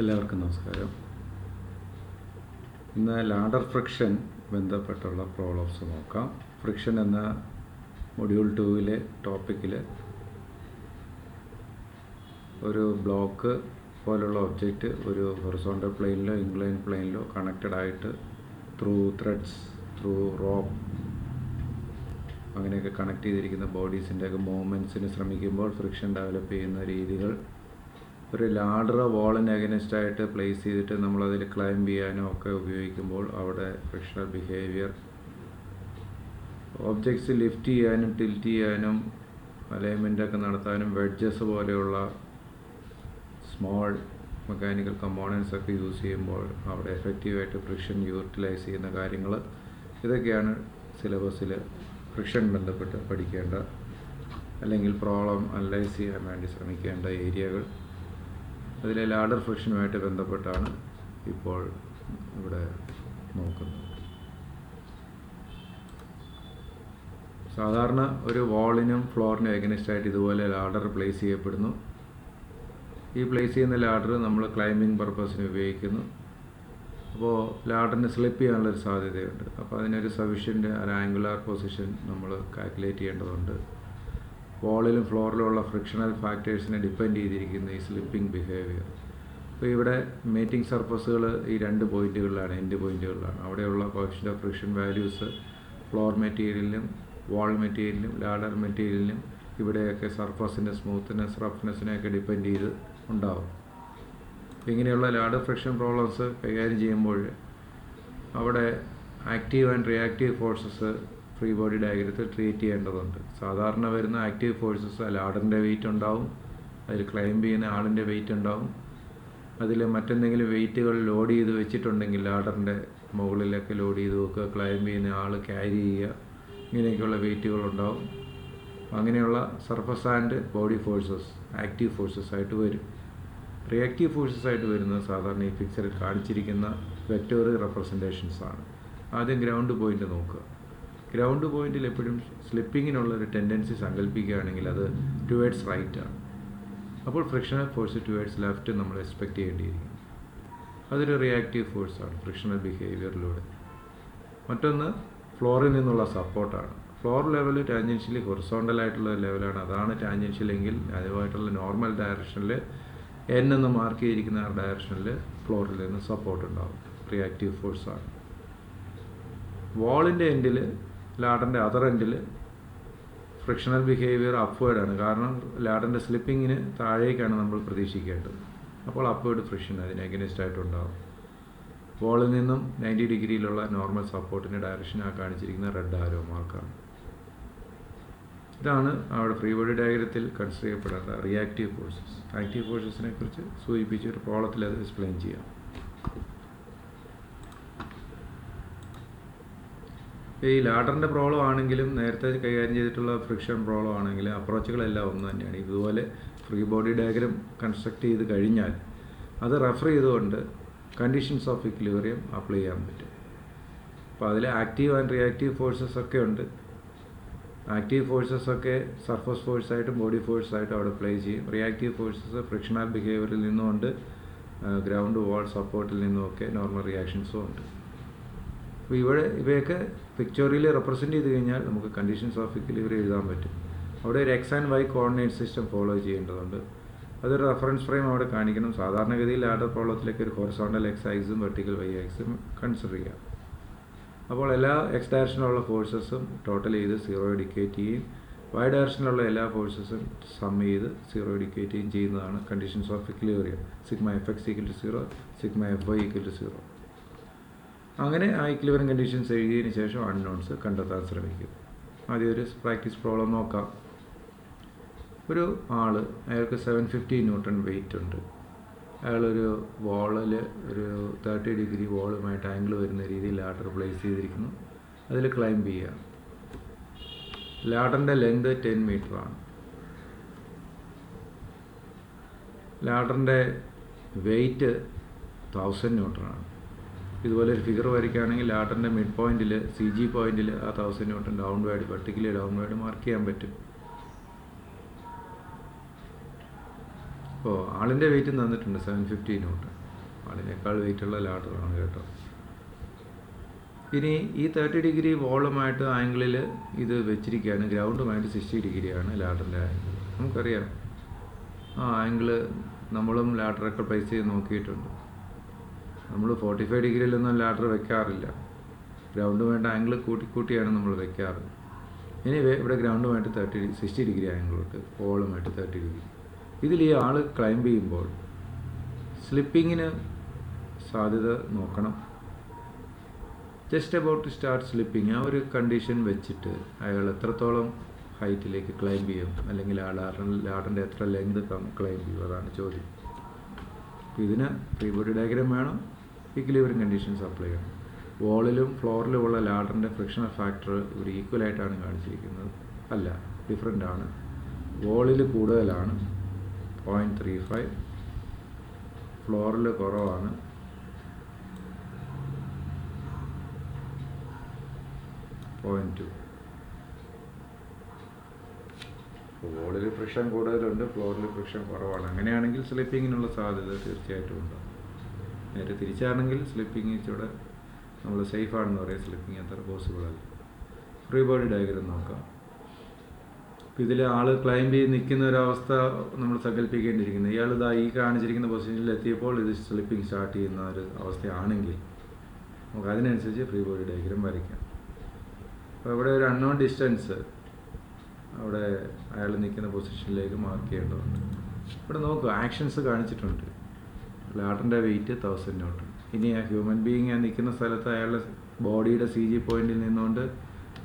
എല്ലാവർക്കും നമസ്കാരം. ഇന്ന് ലാഡർ ഫ്രിക്ഷൻ ബന്ധപ്പെട്ടുള്ള പ്രോബ്ലംസ് നോക്കാം. ഫ്രിക്ഷൻ എന്ന മൊഡ്യൂൾ 2 ടോപ്പിക്കിൽ ഒരു ബ്ലോക്ക് പോലുള്ള ഒബ്ജക്റ്റ് ഒരു ഹൊറിസോണ്ടൽ പ്ലെയിനിലോ ഇൻക്ലൈൻ പ്ലെയിനിലോ കണക്റ്റഡ് ആയിട്ട് ത്രൂ ത്രെഡ്സ്, ത്രൂ റോപ്പ് അങ്ങനെയൊക്കെ കണക്ട് ചെയ്തിരിക്കുന്ന ബോഡീസിൻ്റെയൊക്കെ മൂവ്മെൻറ്റ്സിന് ശ്രമിക്കുമ്പോൾ ഫ്രിക്ഷൻ ഡെവലപ്പ് ചെയ്യുന്ന രീതികൾ, ഒരു ലാഡർ വാളിന് അഗൈൻസ്റ്റായിട്ട് പ്ലേസ് ചെയ്തിട്ട് നമ്മളതിൽ ക്ലൈംബ് ചെയ്യാനോ ഒക്കെ ഉപയോഗിക്കുമ്പോൾ അവിടെ ഫ്രിക്ഷണൽ ബിഹേവിയർ, ഒബ്ജക്ട്സ് ലിഫ്റ്റ് ചെയ്യാനും ടിൽറ്റ് ചെയ്യാനും അലൈൻമെൻറ്റൊക്കെ നടത്താനും വെഡ്ജസ് പോലെയുള്ള സ്മോൾ മെക്കാനിക്കൽ കമ്പോണൻസ് ഒക്കെ യൂസ് ചെയ്യുമ്പോൾ അവിടെ എഫക്റ്റീവായിട്ട് ഫ്രിക്ഷൻ യൂട്ടിലൈസ് ചെയ്യുന്ന കാര്യങ്ങൾ, ഇതൊക്കെയാണ് സിലബസിൽ ഫ്രിക്ഷൻ ബന്ധപ്പെട്ട് പഠിക്കേണ്ട അല്ലെങ്കിൽ പ്രോബ്ലം അനലൈസ് ചെയ്യാൻ വേണ്ടി ശ്രമിക്കേണ്ട ഏരിയകൾ. അതിലെ ലാഡർ ഫ്രിക്ഷനുമായിട്ട് ബന്ധപ്പെട്ടാണ് ഇപ്പോൾ ഇവിടെ നോക്കുന്നത്. സാധാരണ ഒരു വാളിനും ഫ്ലോറിനും എഗനിസ്റ്റായിട്ട് ഇതുപോലെ ലാഡർ പ്ലേസ് ചെയ്യപ്പെടുന്നു. ഈ പ്ലേസ് ചെയ്യുന്ന ലാഡർ നമ്മൾ ക്ലൈമ്പിംഗ് പർപ്പസിന് ഉപയോഗിക്കുന്നു. അപ്പോൾ ലാഡറിന് സ്ലിപ്പ് ചെയ്യാനുള്ളൊരു സാധ്യതയുണ്ട്. അപ്പോൾ അതിനൊരു സഫിഷ്യൻ്റ് ഒരു ആംഗുലാർ പൊസിഷൻ നമ്മൾ കാൽക്കുലേറ്റ് ചെയ്യേണ്ടതുണ്ട്. വാളിലും ഫ്ലോറിലുമുള്ള ഫ്രിക്ഷണൽ ഫാക്ടേഴ്സിനെ ഡിപ്പെൻഡ് ചെയ്തിരിക്കുന്ന ഈ സ്ലിപ്പിംഗ് ബിഹേവിയർ. അപ്പോൾ ഇവിടെ മേറ്റിംഗ് സർഫസുകൾ ഈ രണ്ട് പോയിൻറ്റുകളിലാണ്, എൻഡ് പോയിൻറ്റുകളിലാണ്. അവിടെയുള്ള coefficient of friction values floor മെറ്റീരിയലിലും വാൾ മെറ്റീരിയലിലും ലാഡർ മെറ്റീരിയലിലും ഇവിടെയൊക്കെ സർഫസിൻ്റെ സ്മൂത്ത്നെസ്, റഫ്നെസ്സിനെയൊക്കെ ഡിപ്പെൻഡ് ചെയ്ത് ഉണ്ടാവും. ഇങ്ങനെയുള്ള ലാഡർ ഫ്രിക്ഷൻ പ്രോബ്ലംസ് കൈകാര്യം ചെയ്യുമ്പോൾ അവിടെ active and reactive forces free body ഡയഗ്രത്തിൽ ട്രീറ്റ് ചെയ്യേണ്ടതുണ്ട്. സാധാരണ വരുന്ന ആക്റ്റീവ് ഫോഴ്സസ് ലാഡറിൻ്റെ വെയിറ്റ് ഉണ്ടാവും, അതിൽ ക്ലൈംബ് ചെയ്യുന്ന ആളിൻ്റെ വെയിറ്റ് ഉണ്ടാവും. അതിൽ മറ്റെന്തെങ്കിലും വെയിറ്റുകൾ ലോഡ് ചെയ്ത് വെച്ചിട്ടുണ്ടെങ്കിൽ ലാഡറിൻ്റെ മുകളിലൊക്കെ ലോഡ് ചെയ്ത് വെക്കുക, ക്ലൈംബ് ചെയ്യുന്ന ആൾ ക്യാരി ചെയ്യുക, ഇങ്ങനെയൊക്കെയുള്ള വെയിറ്റുകളുണ്ടാവും. അങ്ങനെയുള്ള surface and body forces active forces ആയിട്ട് വരും. റിയാക്റ്റീവ് ഫോഴ്സസ് ആയിട്ട് വരുന്നത് സാധാരണ ഈ പിക്ചറിൽ കാണിച്ചിരിക്കുന്ന വെക്ടോറിയൽ റെപ്രസെൻറ്റേഷൻസ് ആണ്. ആദ്യം ഗ്രൗണ്ട് പോയിൻ്റ് നോക്കുക. ഗ്രൗണ്ട് പോയിൻറ്റിൽ എപ്പോഴും സ്ലിപ്പിങ്ങിനുള്ളൊരു ടെൻഡൻസി സങ്കല്പിക്കുകയാണെങ്കിൽ അത് ടുവേഡ്സ് റൈറ്റ് ആണ്. അപ്പോൾ ഫ്രിക്ഷണൽ ഫോഴ്സ് ടുവേഡ്സ് ലെഫ്റ്റ് നമ്മൾ എക്സ്പെക്റ്റ് ചെയ്യേണ്ടിയിരിക്കും. അതൊരു റിയാക്റ്റീവ് ഫോഴ്സാണ് ഫ്രിക്ഷണൽ ബിഹേവിയറിലൂടെ. മറ്റൊന്ന് ഫ്ലോറിൽ നിന്നുള്ള സപ്പോർട്ടാണ്. ഫ്ലോർ ലെവൽ ടാൻജൻഷ്യലി ഹൊറിസോണ്ടലായിട്ടുള്ള ലെവലാണ്. അതാണ് ടാൻജൻഷ്യൽ എങ്കിൽ അതുമായിട്ടുള്ള നോർമൽ ഡയറക്ഷനിൽ എൻ എന്ന് മാർക്ക് ചെയ്തിരിക്കുന്ന ആ ഡയറക്ഷനിൽ ഫ്ലോറിൽ നിന്ന് സപ്പോർട്ട് ഉണ്ടാകും, റിയാക്റ്റീവ് ഫോഴ്സാണ്. വാളിൻ്റെ എൻഡിൽ, ലാഡറിൻ്റെ അതർ എൻഡിൽ ഫ്രിക്ഷണൽ ബിഹേവിയർ അപ്വേർഡാണ്. കാരണം ലാഡറിൻ്റെ സ്ലിപ്പിങ്ങിന് താഴേക്കാണ് നമ്മൾ പ്രതീക്ഷിക്കേണ്ടത്. അപ്പോൾ അപ്വേർഡ് ഫ്രിക്ഷൻ അതിന് അഗൈൻസ്റ്റായിട്ടുണ്ടാകും. വാളിൽ നിന്നും 90 ഡിഗ്രിയിലുള്ള നോർമൽ സപ്പോർട്ടിൻ്റെ ഡയറക്ഷൻ ആ കാണിച്ചിരിക്കുന്ന റെഡ് ആരോ മാർക്കാണ്. ഇതാണ് അവിടെ ഫ്രീ ബോഡി ഡയഗ്രത്തിൽ കൺസിഡർ ചെയ്യപ്പെടേണ്ട റിയാക്റ്റീവ് ഫോഴ്സസ്. ആക്റ്റീവ് ഫോഴ്സസിനെ കുറിച്ച് സൂചിപ്പിച്ച് ഒരു പ്രോബ്ലത്തിൽ അത് എക്സ്പ്ലെയിൻ ചെയ്യാം. ഈ ലാഡറിൻ്റെ പ്രോബ്ലം ആണെങ്കിലും നേരത്തെ കൈകാര്യം ചെയ്തിട്ടുള്ള ഫ്രിക്ഷൻ പ്രോബ്ലം ആണെങ്കിലും അപ്രോച്ചുകളെല്ലാം ഒന്ന് തന്നെയാണ്. ഇതുപോലെ ഫ്രീ ബോഡി ഡയഗ്രം കൺസ്ട്രക്ട് ചെയ്ത് കഴിഞ്ഞാൽ അത് റെഫർ ചെയ്തുകൊണ്ട് കണ്ടീഷൻസ് ഓഫ് ഇക്വിലിബ്രിയം അപ്ലൈ ചെയ്യാൻ പറ്റും. അപ്പോൾ അതിൽ ആക്റ്റീവ് ആൻഡ് റിയാക്റ്റീവ് ഫോഴ്സസ് ഒക്കെ ഉണ്ട്. ആക്റ്റീവ് ഫോഴ്സസ് ഒക്കെ സർഫസ് ഫോഴ്സായിട്ടും ബോഡി ഫോഴ്സായിട്ടും അവിടെ പ്ലേ ചെയ്യും. റിയാക്റ്റീവ് ഫോഴ്സസ് ഫ്രിക്ഷണൽ ബിഹേവിയറിൽ നിന്നുമുണ്ട്, ഗ്രൗണ്ട് വാൾ സപ്പോർട്ടിൽ നിന്നുമൊക്കെ നോർമൽ റിയാക്ഷൻസും ഉണ്ട്. അപ്പോൾ ഇവയൊക്കെ പിക്ചറിൽ റെപ്രസെൻറ്റ് ചെയ്ത് കഴിഞ്ഞാൽ നമുക്ക് കണ്ടീഷൻസ് ഓഫ് ഇക്വിലിബ്രിയം എഴുതാൻ പറ്റും. അവിടെ ഒരു X and Y coordinate system follow ചെയ്യേണ്ടതുണ്ട്. അതൊരു റെഫറൻസ് ഫ്രെയിം അവിടെ കാണിക്കണം. സാധാരണഗതിയിൽ ലാഡർ പ്രോബ്ലത്തിലേക്ക് ഒരു ഹൊറിസോണ്ടൽ എക്സ് ആക്സും വെർട്ടിക്കൽ വൈ ആക്സും കൺസിഡർ ചെയ്യാം. അപ്പോൾ എല്ലാ എക്സ് ഡയറക്ഷനിലുള്ള ഫോഴ്സസും ടോട്ടൽ ചെയ്ത് 0 ഇൻഡിക്കേറ്റ് ചെയ്യും, വൈ ഡയറക്ഷനിലുള്ള എല്ലാ ഫോഴ്സസും സം ചെയ്ത് 0 ഇൻഡിക്കേറ്റ് ചെയ്യുന്നതാണ് conditions of equilibrium. Sigma F X equal to 0, sigma F Y equal to 0. അങ്ങനെ ആ ഇക്വിലിബ്രിയം കണ്ടീഷൻസ് എഴുതിയതിന് ശേഷം അൺനോൺസ് കണ്ടെത്താൻ ശ്രമിക്കും. ആദ്യം ഒരു പ്രാക്ടീസ് പ്രോബ്ലം നോക്കാം. ഒരു ആൾ, അയാൾക്ക് 750 ന്യൂട്ടൺ വെയിറ്റ് ഉണ്ട്. അയാളൊരു വാളിൽ ഒരു 30 ഡിഗ്രി വാളുമായിട്ട് ആംഗിൾ വരുന്ന രീതിയിൽ ലാഡർ പ്ലേസ് ചെയ്തിരിക്കുന്നു. അതിൽ ക്ലൈംബ് ചെയ്യുക. ലാഡറിൻ്റെ ലെങ്ത് 10 മീറ്ററാണ്. ലാഡറിൻ്റെ വെയിറ്റ് 1000 ന്യൂട്ടനാണ്. ഇതുപോലെ ഒരു ഫിഗർ വരയ്ക്കുകയാണെങ്കിൽ ലാഡറിൻ്റെ മിഡ് പോയിൻറ്റിൽ, CG പോയിൻറ്റിൽ ആ 1000 newton downward, vertically downward mark ചെയ്യാൻ പറ്റും. അപ്പോൾ ആളിൻ്റെ വെയിറ്റ് തന്നിട്ടുണ്ട് 750 ന്യൂട്ടൺ. അതിനേക്കാൾ വെയിറ്റുള്ള ലാഡറാണ് കേട്ടോ. ഇനി ഈ 30 ഡിഗ്രി വോളുമായിട്ട് ആംഗിളിൽ ഇത് വെച്ചിരിക്കുകയാണ്. ഗ്രൗണ്ടുമായിട്ട് 60 ഡിഗ്രിയാണ് ലാഡറിൻ്റെ ആംഗിൾ. നമുക്കറിയാം ആ ആംഗിള് നമ്മളും ലാഡറൊക്കെ പ്ലേസ് ചെയ്ത് നോക്കിയിട്ടുണ്ട്. നമ്മൾ 45 ഡിഗ്രിയിലൊന്നും ലാഡർ വെക്കാറില്ല. ഗ്രൗണ്ടുമായിട്ട് ആംഗിൾ കൂട്ടിയാണ് നമ്മൾ വെക്കാറ്. ഇനി ഇവിടെ ഗ്രൗണ്ടുമായിട്ട് 60 ഡിഗ്രി ആംഗിളുണ്ട്, വോളുമായിട്ട് 30 ഡിഗ്രി. ഇതിൽ ഈ ആൾ ക്ലൈംബ് ചെയ്യുമ്പോൾ സ്ലിപ്പിങ്ങിന് സാധ്യത നോക്കണം. Just about to start slipping, ആ ഒരു കണ്ടീഷൻ വെച്ചിട്ട് അയാൾ എത്രത്തോളം ഹൈറ്റിലേക്ക് ക്ലൈംബ് ചെയ്യും, അല്ലെങ്കിൽ ആ ലാഡറിൻ്റെ എത്ര ലെങ്ത് ക്ലൈംബ് ചെയ്യും, അതാണ് ചോദ്യം. ഇതിന് ഫ്രീ ബോഡി ഡയഗ്രാം വേണം, ഇക്വിലിബ്രിയം കണ്ടീഷൻസ് അപ്ലൈ ചെയ്യണം. വോളിലും ഫ്ലോറിലുമുള്ള ലാഡറിൻ്റെ ഫ്രിക്ഷണൽ ഫാക്ടർ ഇവിടെ ഈക്വലായിട്ടാണ് കാണിച്ചിരിക്കുന്നത്, അല്ല ഡിഫറെൻ്റ് ആണ്. വോളിൽ കൂടുതലാണ് 0.35, ഫ്ലോറിൽ കുറവാണ് 0.2. വോളിൽ ഫ്രിക്ഷൻ കൂടുതലുണ്ട്, ഫ്ലോറിൽ ഫ്രിക്ഷൻ കുറവാണ്. അങ്ങനെയാണെങ്കിൽ സ്ലിപ്പിങ്ങിനുള്ള സാധ്യത തീർച്ചയായിട്ടും ഉണ്ടാകും. നേരെ തിരിച്ചാണെങ്കിൽ സ്ലിപ്പിങ് ഇച്ചിടെ നമ്മൾ സേഫാണെന്ന് പറയാം, സ്ലിപ്പിങ് അത്ര പോസിബിൾ അല്ല. ഫ്രീ ബോഡി ഡയഗ്രാം നോക്കാം. അപ്പോൾ ഇതിൽ ആൾ ക്ലൈംബ് ചെയ്ത് നിൽക്കുന്ന ഒരവസ്ഥ നമ്മൾ സങ്കല്പിക്കേണ്ടിയിരിക്കുന്നത്. ഇയാൾ ഇതാ ഈ കാണിച്ചിരിക്കുന്ന പൊസിഷനിൽ എത്തിയപ്പോൾ ഇത് സ്ലിപ്പിങ് സ്റ്റാർട്ട് ചെയ്യുന്ന ഒരു അവസ്ഥയാണെങ്കിൽ നമുക്ക് അതിനനുസരിച്ച് ഫ്രീ ബോഡി ഡയഗ്രാം വരയ്ക്കാം. അപ്പോൾ ഇവിടെ ഒരു അൺനോൺ ഡിസ്റ്റൻസ് അവിടെ അയാൾ നിൽക്കുന്ന പൊസിഷനിലേക്ക് മാർക്ക് ചെയ്യേണ്ടതുണ്ട്. ഇവിടെ നോക്കുക, ആക്ഷൻസ് കാണിച്ചിട്ടുണ്ട്. ലാഡറിൻ്റെ വെയിറ്റ് 1000 ന്യൂട്ടൺ. ഇനി ആ ഹ്യൂമൻ ബീയിങ് നിൽക്കുന്ന സ്ഥലത്ത് അയാളുടെ ബോഡിയുടെ CG പോയിന്റിൽ നിന്നുകൊണ്ട്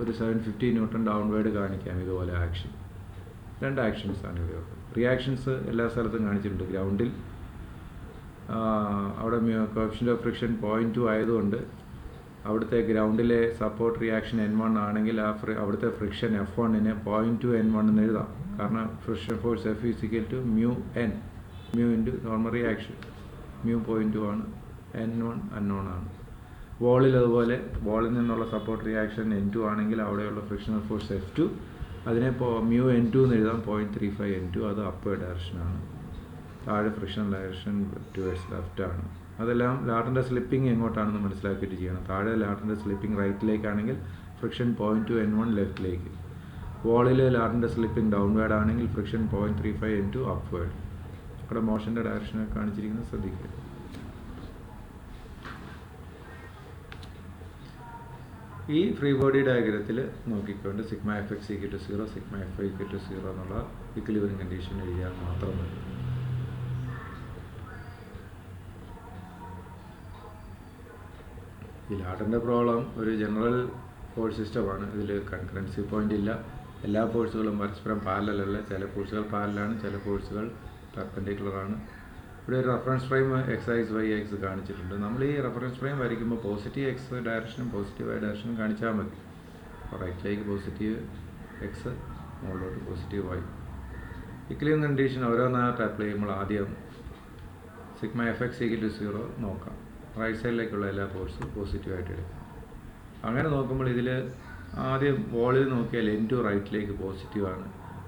ഒരു 750 ന്യൂട്ടൺ ഡൗൺവേർഡ് കാണിക്കാം. ഇതുപോലെ ആക്ഷൻ, 2 ആക്ഷൻസാണ് ഇവിടെ. റിയാക്ഷൻസ് എല്ലാ സ്ഥലത്തും കാണിച്ചിട്ടുണ്ട്. ഗ്രൗണ്ടിൽ അവിടെ കോഎഫിഷ്യൻ്റ് ഓഫ് ഫ്രിക്ഷൻ 0.2 ആയതുകൊണ്ട് അവിടുത്തെ ഗ്രൗണ്ടിലെ സപ്പോർട്ട് റിയാക്ഷൻ N1 ആണെങ്കിൽ അവിടുത്തെ ഫ്രിക്ഷൻ F1-നെ 0.2 N1 എന്ന് എഴുതാം. കാരണം friction force F = μN, μ × normal reaction. μ 0.2 ആണ്, N1 അൺനോൺ ആണ്. വോളിൽ അതുപോലെ, വോളിൽ നിന്നുള്ള സപ്പോർട്ട് റിയാക്ഷൻ N2 ആണെങ്കിൽ അവിടെയുള്ള ഫ്രിക്ഷണൽ ഫോഴ്സ് F2, അതിനെ μ N2 എന്ന് എഴുതാം, 0.35 N2. അത് അപ്വേർഡ് ഡയറക്ഷനാണ്. താഴെ ഫ്രിക്ഷണൽ ഡയറക്ഷൻ ടുവേഴ്സ് ലെഫ്റ്റ് ആണ്. അതെല്ലാം ലാഡറിൻ്റെ സ്ലിപ്പിംഗ് എങ്ങോട്ടാണെന്ന് മനസ്സിലാക്കിയിട്ട് ചെയ്യണം. താഴെ ലാഡറിൻ്റെ സ്ലിപ്പിംഗ് റൈറ്റിലേക്കാണെങ്കിൽ ഫ്രിക്ഷൻ 0.2 N1 ലെഫ്റ്റിലേക്ക്. വോളിൽ ലാഡറിൻ്റെ സ്ലിപ്പിംഗ് ഡൗൺവേർഡ് ആണെങ്കിൽ ഫ്രിക്ഷൻ 0.35 N2 അപ്വേർഡ്. അവിടെ മോഷൻ്റെ ഡയറക്ഷനൊക്കെ കാണിച്ചിരിക്കുന്നത് ശ്രദ്ധിക്കുക. ഈ ഫ്രീ ബോഡി ഡയഗ്രത്തിൽ നോക്കിക്കൊണ്ട് σfx = 0, σfy = 0 എന്നുള്ള ഇക്വിലിബ്രിയം കണ്ടീഷൻ എഴുതിയാൽ മാത്രം മതി. ഈ ലാഡറിൻ്റെ പ്രോബ്ലം ഒരു ജനറൽ ഫോഴ്സ് സിസ്റ്റമാണ്. ഇതിൽ കൺകറൻസി പോയിൻ്റ് ഇല്ല. എല്ലാ ഫോഴ്സുകളും പരസ്പരം പാരലല്ല. ചില ഫോഴ്സുകൾ പാരലാണ്, ചില ഫോഴ്സുകൾ പെർപെൻഡിക്കുലറാണ്. ഇവിടെ ഒരു റെഫറൻസ് ഫ്രെയിം XY കാണിച്ചിട്ടുണ്ട്. നമ്മൾ ഈ റെഫറൻസ് ഫ്രെയിം വരയ്ക്കുമ്പോൾ പോസിറ്റീവ് X ഡയറക്ഷനും പോസിറ്റീവ് Y ഡയറക്ഷനും കാണിച്ചാൽ മതി. അപ്പോൾ റൈറ്റിലേക്ക് പോസിറ്റീവ് X, മുകളിലോട്ട് പോസിറ്റീവ് Y. ഇക്വിലിബ്രിയം കണ്ടീഷൻ ഓരോന്നായിട്ട് അപ്ലൈ ചെയ്യുമ്പോൾ ആദ്യം σfx = 0 നോക്കാം. റൈറ്റ് സൈഡിലേക്കുള്ള എല്ലാ ഫോഴ്സും പോസിറ്റീവായിട്ട് എടുക്കാം. അങ്ങനെ നോക്കുമ്പോൾ ഇതിൽ ആദ്യം വോളിൽ നോക്കിയാൽ N2 റൈറ്റിലേക്ക് പോസിറ്റീവാണ്,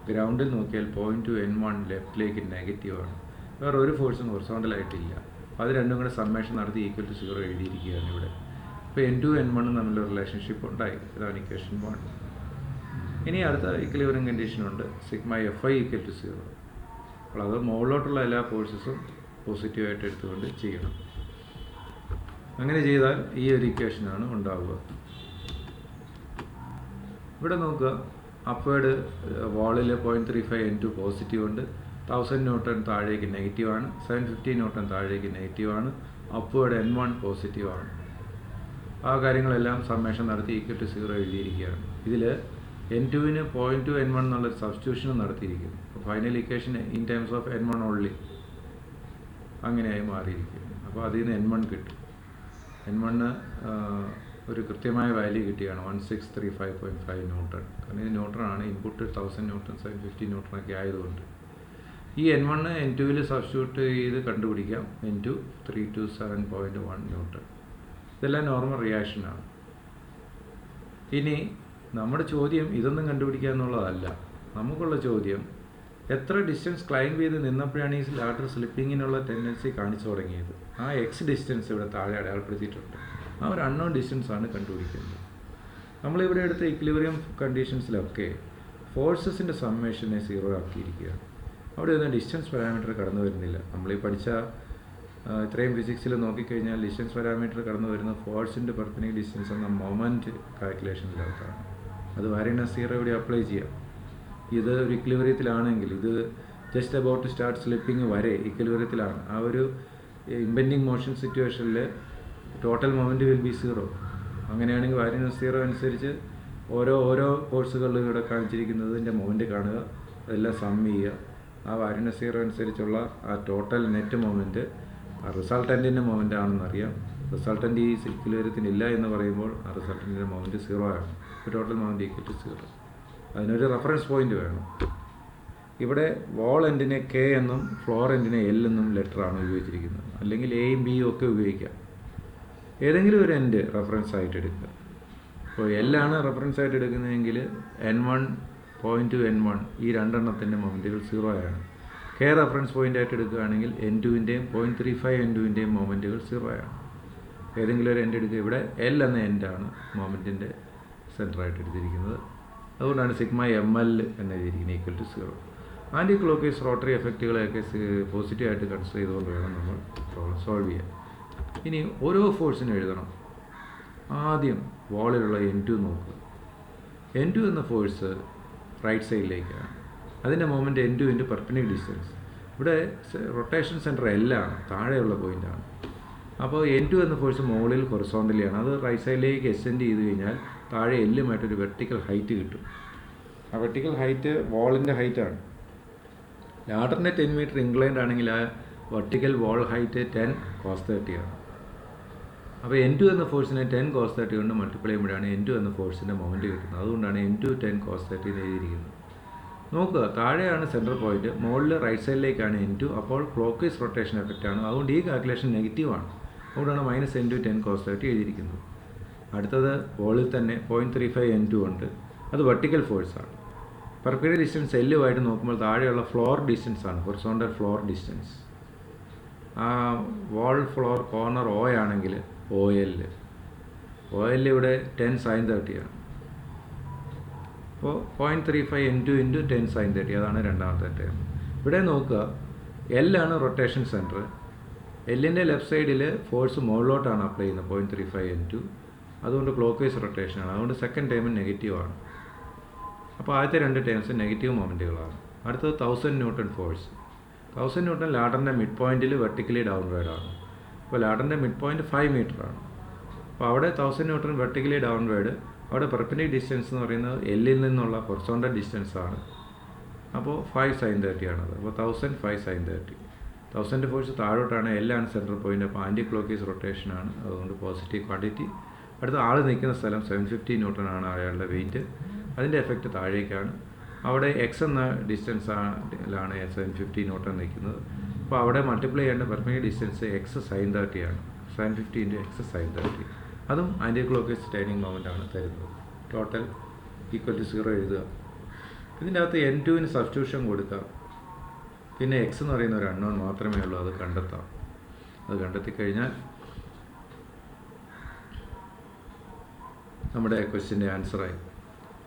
ഗ്രൗണ്ടിൽ നോക്കിയാൽ 0.2 N1 ലെഫ്റ്റിലേക്ക് നെഗറ്റീവാണ്. വേറെ ഒരു ഫോഴ്സും ഹൊറിസോണ്ടലായിട്ടില്ല. അത് രണ്ടും കൂടെ സമ്മേഷൻ നടത്തി =0 എഴുതിയിരിക്കുകയാണ് ഇവിടെ. അപ്പോൾ N2 N1 തമ്മിലൊരു റിലേഷൻഷിപ്പ് ഉണ്ടായി. ഇതാണ് ഇക്വേഷൻ 1. ഇനി അടുത്ത ഇക്വിലിബ്രിയം കണ്ടീഷനുണ്ട്, σfy = 0. അപ്പോൾ അത് മുകളിലോട്ടുള്ള എല്ലാ ഫോഴ്സസും പോസിറ്റീവായിട്ട് എടുത്തുകൊണ്ട് ചെയ്യണം. അങ്ങനെ ചെയ്താൽ ഈ ഒരു ഇക്വേഷനാണ് ഉണ്ടാവുക. ഇവിടെ നോക്കുക, അപ്വേർഡ് വോളിൽ 0.35 N2 പോസിറ്റീവ് ഉണ്ട്, 1000 ന്യൂട്ടൺ താഴേക്ക് നെഗറ്റീവാണ്, 750 ന്യൂട്ടൺ താഴേക്ക് നെഗറ്റീവാണ്, അപ്വേർഡ് N1 പോസിറ്റീവാണ്. ആ കാര്യങ്ങളെല്ലാം സമ്മേഷൻ നടത്തി =0 എഴുതിയിരിക്കുകയാണ്. ഇതിൽ N2-ന് 0.2 N1 എന്നുള്ളൊരു സബ്സ്റ്റിറ്റ്യൂഷനും നടത്തിയിരിക്കുന്നു. Final equation in terms of N1 only അങ്ങനെയായി മാറിയിരിക്കുന്നു. അപ്പോൾ അതിൽ നിന്ന് N1 കിട്ടും. N1 ഒരു കൃത്യമായ വാല്യൂ കിട്ടിയാണ് 1635.5 ന്യൂട്ടൺ. കാരണം ഇത് ന്യൂട്ടണാണ്, ഇൻപുട്ട് 1000 ന്യൂട്ടൺ 750 ന്യൂട്ടണൊക്കെ ആയതുകൊണ്ട്. ഈ N1 N2-ൽ സബ്സ്റ്റിറ്റ്യൂട്ട് ചെയ്ത് കണ്ടുപിടിക്കാം. N2 327.1 newton. ഇതെല്ലാം നോർമൽ റിയാക്ഷനാണ്. ഇനി നമ്മുടെ ചോദ്യം ഇതൊന്നും കണ്ടുപിടിക്കുക എന്നുള്ളതല്ല. നമുക്കുള്ള ചോദ്യം എത്ര ഡിസ്റ്റൻസ് ക്ലൈംബ് ചെയ്ത് നിന്നപ്പോഴാണ് ഈ ലാഡർ സ്ലിപ്പിങ്ങിനുള്ള ടെൻഡൻസി കാണിച്ചു തുടങ്ങിയത്. ആ എക്സ് ഡിസ്റ്റൻസ് ഇവിടെ താഴെ അടയാളപ്പെടുത്തിയിട്ടുണ്ട്. ആ ഒരു അൺനോൺ ഡിസ്റ്റൻസാണ് കണ്ടുപിടിക്കുന്നത്. നമ്മളിവിടെ എടുത്ത ഇക്വിലിബ്രിയം കണ്ടീഷൻസിലൊക്കെ ഫോഴ്സസിൻ്റെ സമ്മേഷനെ 0 ആക്കിയിരിക്കുകയാണ്. അവിടെ ഒന്നും ഡിസ്റ്റൻസ് പാരാമീറ്റർ കടന്നു വരുന്നില്ല. നമ്മളീ പഠിച്ച ഇത്രയും ഫിസിക്സിൽ നോക്കിക്കഴിഞ്ഞാൽ ഡിസ്റ്റൻസ് പാരാമീറ്റർ കടന്നു വരുന്ന ഫോഴ്സിൻ്റെ പെർപെൻഡിക്കുലർ ഡിസ്റ്റൻസ് എന്ന മൊമെൻറ്റ് കാൽക്കുലേഷനിലകത്താണ്. അത് വാരിയസ് തിയറം ഇവിടെ അപ്ലൈ ചെയ്യാം. ഇത് ഒരു ഇക്വിലിബ്രിയത്തിലാണെങ്കിൽ, ഇത് just about to start slipping വരെ ഇക്വിലിബ്രിയത്തിലാണ്. ആ ഒരു ഇമ്പെൻഡിങ് മോഷൻ സിറ്റുവേഷനിൽ ടോട്ടൽ മൊമെൻറ്റ് വിൽ ബി 0. അങ്ങനെയാണെങ്കിൽ വാരിയസ് തിയറം അനുസരിച്ച് ഓരോ കോഴ്സുകളിലും ഇവിടെ കാണിച്ചിരിക്കുന്നതിൻ്റെ മൊമെൻറ്റ് കാണുക, അതെല്ലാം സം ചെയ്യുക. ആ വാരിയസ് തിയറം അനുസരിച്ചുള്ള ആ ടോട്ടൽ നെറ്റ് മൊമെൻറ്റ് ആ റിസൾട്ടൻറ്റിൻ്റെ മൊമെൻ്റ് ആണെന്നറിയാം. റിസൾട്ടൻ്റ് ഈ ഇക്വിലിബ്രിയത്തിനില്ല എന്ന് പറയുമ്പോൾ ആ റിസൾട്ടൻറ്റിൻ്റെ മൊമെൻറ്റ് 0 ആണ്. Total moment equal to 0. അതിനൊരു റെഫറൻസ് പോയിൻ്റ് വേണം. ഇവിടെ വോൾ എൻഡിനെ K എന്നും ഫ്ലോർ എൻഡിനെ L എന്നും ലെറ്ററാണ് ഉപയോഗിച്ചിരിക്കുന്നത്. അല്ലെങ്കിൽ എയും ബിയും ഒക്കെ ഉപയോഗിക്കാം. ഏതെങ്കിലും ഒരു എൻഡ് റെഫറൻസ് ആയിട്ട് എടുക്കുക. ഇപ്പോൾ L റെഫറൻസ് ആയിട്ട് എടുക്കുന്നതെങ്കിൽ N1 പോയിൻറ്റ് N1 ഈ രണ്ടെണ്ണത്തിൻ്റെ മൊമെൻറ്റുകൾ 0 ആണ്. K റെഫറൻസ് പോയിൻ്റ് ആയിട്ട് എടുക്കുകയാണെങ്കിൽ N2-ൻ്റെയും 0.35 N2-ൻ്റെയും മൊമെൻറ്റുകൾ 0 ആണ്. ഏതെങ്കിലും ഒരു എൻഡ് എടുക്കുക. ഇവിടെ L എന്ന എൻഡാണ് മൊമെൻറ്റിൻ്റെ സെൻറ്ററായിട്ട് എടുത്തിരിക്കുന്നത്. അതുകൊണ്ടാണ് സിഗ്മ ML എന്ന് എഴുതിയിരിക്കുന്നത് equal to 0. Anticlockwise rotary എഫക്റ്റുകളെയൊക്കെ പോസിറ്റീവായിട്ട് കൺസിഡർ ചെയ്തുകൊണ്ട് വേണം നമ്മൾ പ്രോബ്ലം സോൾവ് ചെയ്യാൻ. ഇനി ഓരോ ഫോഴ്സിനും എഴുതണം. ആദ്യം വാളിലുള്ള N2 നോക്കുക. N2 എന്ന ഫോഴ്സ് റൈറ്റ് സൈഡിലേക്കാണ്. അതിൻ്റെ moment N2 into perpendicular distance. ഇവിടെ റൊട്ടേഷൻ സെൻറ്റർ L ആണ്, താഴെയുള്ള പോയിൻ്റാണ്. അപ്പോൾ N2 എന്ന ഫോഴ്സ് മുകളിൽ ഹൊറിസോണ്ടലിയാണ്. അത് റൈറ്റ് സൈഡിലേക്ക് എക്സ്റ്റെൻഡ് ചെയ്ത് കഴിഞ്ഞാൽ താഴെ എല്ലുമായിട്ടൊരു വെർട്ടിക്കൽ ഹൈറ്റ് കിട്ടും. ആ വെർട്ടിക്കൽ ഹൈറ്റ് വാളിൻ്റെ ഹൈറ്റാണ്. ലാഡറിൻ്റെ 10 മീറ്റർ ഇൻക്ലൈൻഡ് ആണെങ്കിൽ ആ വെർട്ടിക്കൽ വാൾ ഹൈറ്റ് 10 cos 30 ആണ്. അപ്പോൾ N2 എന്ന ഫോഴ്സിനെ 10 cos 30 കൊണ്ട് മൾട്ടിപ്ലൈ ചെയ്യുമ്പോഴാണ് N2 എന്ന ഫോഴ്സിൻ്റെ മൊമെൻറ്റ് കിട്ടുന്നത്. അതുകൊണ്ടാണ് N2 10 cos 30 എന്ന് എഴുതിയിരിക്കുന്നത്. നോക്കുക, താഴെയാണ് സെൻട്രൽ പോയിൻറ്റ്, മുകളിൽ റൈറ്റ് സൈഡിലേക്കാണ് N2. അപ്പോൾ ക്ലോക്ക് വൈസ് റൊട്ടേഷൻ എഫക്റ്റാണ്. അതുകൊണ്ട് ഈ കാൽക്കുലേഷൻ നെഗറ്റീവാണ്. അതുകൊണ്ടാണ് -N2 10 cos 30 എഴുതിയിരിക്കുന്നത്. അടുത്തത് വോളിൽ തന്നെ 0.35 N2 ഉണ്ട്. അത് വെർട്ടിക്കൽ ഫോഴ്സാണ്. പെർപെൻഡിക്കുലർ ഡിസ്റ്റൻസ് എല്ലുമായിട്ട് നോക്കുമ്പോൾ താഴെയുള്ള ഫ്ലോർ ഡിസ്റ്റൻസാണ്, ഹൊറിസോണ്ടൽ ഫ്ലോർ ഡിസ്റ്റൻസ്. ആ വാൾ ഫ്ലോർ കോർണർ O ആണെങ്കിൽ OL ഇവിടെ 10 sin 30 ആണ്. അപ്പോൾ 0.35 N2 ഇൻറ്റു 10 sin 30, അതാണ് രണ്ടാമത്തെ ടേം. ഇവിടെ നോക്കുക, L ആണ് റൊട്ടേഷൻ സെൻറ്റർ. എല്ലിൻ്റെ ലെഫ്റ്റ് സൈഡിൽ ഫോഴ്സ് മുകളിലോട്ടാണ് അപ്ലൈ ചെയ്യുന്നത് 0.35 N2. അതുകൊണ്ട് ക്ലോക്ക് വൈസ് റൊട്ടേഷനാണ്. അതുകൊണ്ട് സെക്കൻഡ് ടേം നെഗറ്റീവാണ്. അപ്പോൾ ആദ്യത്തെ രണ്ട് ടേംസ് നെഗറ്റീവ് മൊമെൻറ്റുകളാണ്. അടുത്തത് 1000 ന്യൂട്ടൺ ഫോഴ്സ്. 1000 ന്യൂട്ടൺ ലാഡറിൻ്റെ മിഡ് പോയിൻറ്റിൽ വെർട്ടിക്കലി ഡൗൺവേർഡാണ്. അപ്പോൾ ലാഡറിൻ്റെ മിഡ് പോയിൻറ്റ് 5 മീറ്ററാണ്. അപ്പോൾ അവിടെ 1000 ന്യൂട്ടൺ വെർട്ടിക്കലി ഡൗൺവേർഡ്. അവിടെ പെർപെൻഡിക്കുലർ ഡിസ്റ്റൻസ് എന്ന് പറയുന്നത് എല്ലിൽ നിന്നുള്ള ഹൊറിസോണ്ടൽ ഡിസ്റ്റൻസാണ്. അപ്പോൾ 5 sin 30 ആണത്. അപ്പോൾ 1000 5 sin 30. 1000 ഫോഴ്സ് താഴോട്ടാണ്, L-ആണ് സെൻട്രൽ പോയിൻ്റ്. അപ്പോൾ ആൻറ്റി ക്ലോക്ക് വൈസ് റൊട്ടേഷനാണ്. അതുകൊണ്ട് പോസിറ്റീവ് ക്വാണ്ടിറ്റി. അടുത്ത ആൾ നിൽക്കുന്ന സ്ഥലം 750 ന്യൂട്ടൺ ആണ് അയാളുടെ വെയിറ്റ്. അതിൻ്റെ എഫക്റ്റ് താഴേക്കാണ്. അവിടെ X എന്ന ഡിസ്റ്റൻസിലാണ് 750 ന്യൂട്ടൺ നിൽക്കുന്നത്. അപ്പോൾ അവിടെ മൾട്ടിപ്ലൈ ചെയ്യേണ്ട പെർപെൻഡിക്കുലർ ഡിസ്റ്റൻസ് X sin 30 ആണ്. 750 ഇൻറ്റു X sin 30. അതും anticlockwise turning moment ആണ് തരുന്നത്. ടോട്ടൽ ഈക്വൽ ടു 0 എഴുതുക. ഇതിൻ്റെ അകത്ത് N2-ന് സബ്സ്റ്റിറ്റ്യൂഷൻ കൊടുക്കുക. പിന്നെ X എന്ന് പറയുന്ന ഒരു അൺനോൺ മാത്രമേ ഉള്ളൂ. അത് കണ്ടെത്താം. അത് കണ്ടെത്തി കഴിഞ്ഞാൽ നമ്മുടെ ക്വസ്റ്റ്യൻ്റെ ആൻസറായി.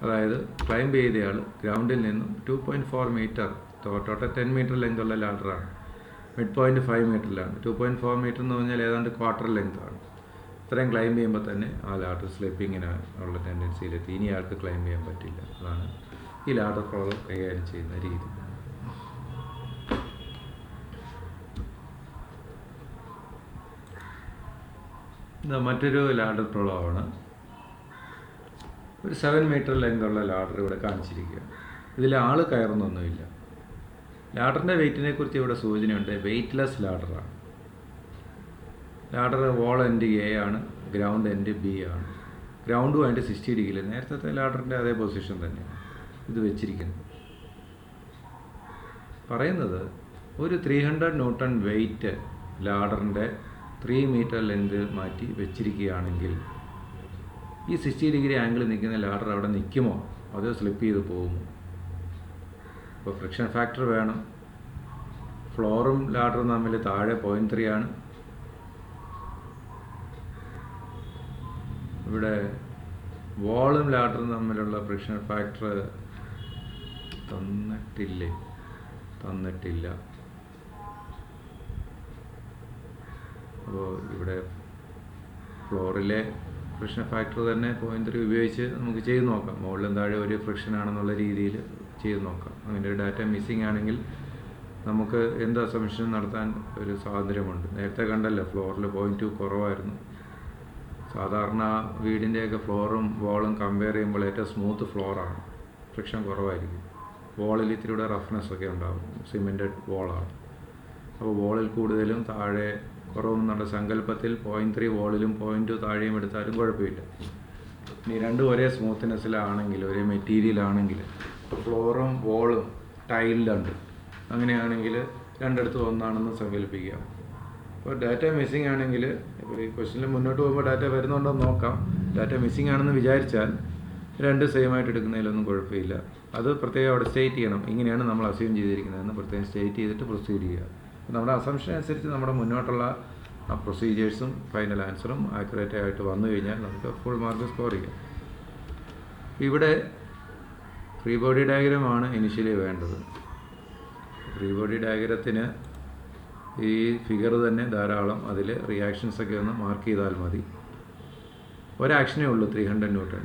അതായത് ക്ലൈംബ് ചെയ്തയാൾ ഗ്രൗണ്ടിൽ നിന്നും 2.4 മീറ്റർ, ടോട്ടൽ 10 മീറ്റർ ലെങ്ത് ഉള്ള ലാഡറാണ്. മിഡ് പോയിൻറ്റ് 5 മീറ്ററിലാണ്. 2.4 മീറ്റർ എന്ന് പറഞ്ഞാൽ ഏതാണ്ട് ക്വാർട്ടർ ലെങ്താണ്. ഇത്രയും ക്ലൈംബ് ചെയ്യുമ്പോൾ തന്നെ ആ ലാഡർ സ്ലിപ്പിങ്ങിന് ഉള്ള ടെൻഡൻസിയിലെത്തി. ഇനി ആൾക്ക് ക്ലൈംബ് ചെയ്യാൻ പറ്റില്ല. അതാണ് ഈ ലാഡർ പ്രോബ്ലം കൈകാര്യം ചെയ്യുന്ന രീതി. മറ്റൊരു ലാഡർ പ്രോബ്ലമാണ്. ഒരു 7 മീറ്റർ ലെങ്തുള്ള ലാഡർ ഇവിടെ കാണിച്ചിരിക്കുകയാണ്. ഇതിൽ ആൾ കയറുന്നൊന്നുമില്ല. ലാഡറിൻ്റെ വെയിറ്റിനെ കുറിച്ച് ഇവിടെ സൂചനയുണ്ട്. വെയ്റ്റ്ലെസ് ലാഡറാണ്. ലാഡർ വോൾ എൻഡ് A ആണ്, ഗ്രൗണ്ട് എൻഡ് B ആണ്. ഗ്രൗണ്ടുമായിട്ട് 60 ഡിഗ്രി, നേരത്തെ ലാഡറിൻ്റെ അതേ പൊസിഷൻ തന്നെയാണ് ഇത് വെച്ചിരിക്കുന്നത്. പറയുന്നത് ഒരു 300 ന്യൂട്ടൺ വെയിറ്റ് ലാഡറിൻ്റെ 3 മീറ്റർ ലെങ്ത് മാറ്റി വെച്ചിരിക്കുകയാണെങ്കിൽ ഈ 60 ഡിഗ്രി ആംഗിൾ നിൽക്കുന്ന ലാഡർ അവിടെ നിൽക്കുമോ അതോ സ്ലിപ്പ് ചെയ്ത് പോകുമോ? അപ്പോൾ ഫ്രിക്ഷൻ ഫാക്ടർ വേണം. ഫ്ലോറും ലാഡറും തമ്മിൽ താഴെ 0.3 ആണ്. ഇവിടെ വാളും ലാഡറും തമ്മിലുള്ള ഫ്രിക്ഷൻ ഫാക്ടർ തന്നിട്ടില്ല. അപ്പോൾ ഇവിടെ ഫ്ലോറിലെ ഫ്രിക്ഷൻ ഫാക്ടർ തന്നെ 0.3 ഉപയോഗിച്ച് നമുക്ക് ചെയ്ത് നോക്കാം. മുകളിലും താഴെ ഒരു ഫ്രിക്ഷൻ ആണെന്നുള്ള രീതിയിൽ ചെയ്ത് നോക്കാം. അങ്ങനെ ഒരു ഡാറ്റ മിസ്സിംഗ് ആണെങ്കിൽ നമുക്ക് എന്ത് അസംഷൻ നടത്താൻ ഒരു സ്വാതന്ത്ര്യമുണ്ട്. നേരത്തെ കണ്ടല്ലോ, ഫ്ലോറിൽ 0.2 കുറവായിരുന്നു. സാധാരണ വീടിൻ്റെയൊക്കെ ഫ്ലോറും വാളും കമ്പയർ ചെയ്യുമ്പോൾ ഏറ്റവും സ്മൂത്ത് ഫ്ലോറാണ്, ഫ്രിക്ഷൻ കുറവായിരിക്കും. വാളിൽ ഇത്തിരിയുടെ റഫ്നെസ് ഒക്കെ ഉണ്ടാകും, സിമെൻറ്റഡ് വാളാണ്. അപ്പോൾ വാളിൽ കൂടുതലും താഴെ കുറവെന്നുള്ള സങ്കല്പത്തിൽ 0.3 വാളിലും 0.2 താഴെയും എടുത്താലും കുഴപ്പമില്ല. ഇനി രണ്ടും ഒരേ സ്മൂത്ത്നെസ്സിലാണെങ്കിൽ, ഒരേ മെറ്റീരിയലാണെങ്കിൽ, ഇപ്പോൾ ഫ്ലോറും വാളും ടൈലിലുണ്ട്, അങ്ങനെയാണെങ്കിൽ രണ്ടിടത്തും ഒന്നാണെന്ന് സങ്കല്പിക്കാം. അപ്പോൾ ഡാറ്റ മിസ്സിംഗ് ആണെങ്കിൽ, ഇപ്പോൾ ഈ ക്വസ്റ്റ്യനിൽ മുന്നോട്ട് പോകുമ്പോൾ ഡാറ്റ വരുന്നുണ്ടോ എന്ന് നോക്കാം. ഡാറ്റ മിസ്സിംഗ് ആണെന്ന് വിചാരിച്ചാൽ രണ്ട് സെയിം ആയിട്ട് എടുക്കുന്നതിലൊന്നും കുഴപ്പമില്ല. അത് പ്രത്യേകം അവിടെ സ്റ്റേറ്റ് ചെയ്യണം, ഇങ്ങനെയാണ് നമ്മൾ അസ്യൂം ചെയ്തിരിക്കുന്നതെന്ന് പ്രത്യേകം സ്റ്റേറ്റ് ചെയ്തിട്ട് പ്രൊസീഡ് ചെയ്യുക. നമ്മുടെ അസംഷൻ അനുസരിച്ച് നമ്മുടെ മുന്നോട്ടുള്ള ആ പ്രൊസീജിയേഴ്സും ഫൈനൽ ആൻസറും ആക്യുറേറ്റ് ആയിട്ട് വന്നു കഴിഞ്ഞാൽ നമുക്ക് ഫുൾ മാർക്ക് സ്കോർ ചെയ്യാം. ഇവിടെ ഫ്രീ ബോഡി ഡയഗ്രമാണ് ഇനിഷ്യലി വേണ്ടത്. ഫ്രീ ബോഡി ഡയഗ്രത്തിന് ഈ ഫിഗർ തന്നെ ധാരാളം, അതിൽ റിയാക്ഷൻസൊക്കെ ഒന്ന് മാർക്ക് ചെയ്താൽ മതി. ഒരാക്ഷനേ ഉള്ളൂ, 300 ന്യൂട്ടൺ.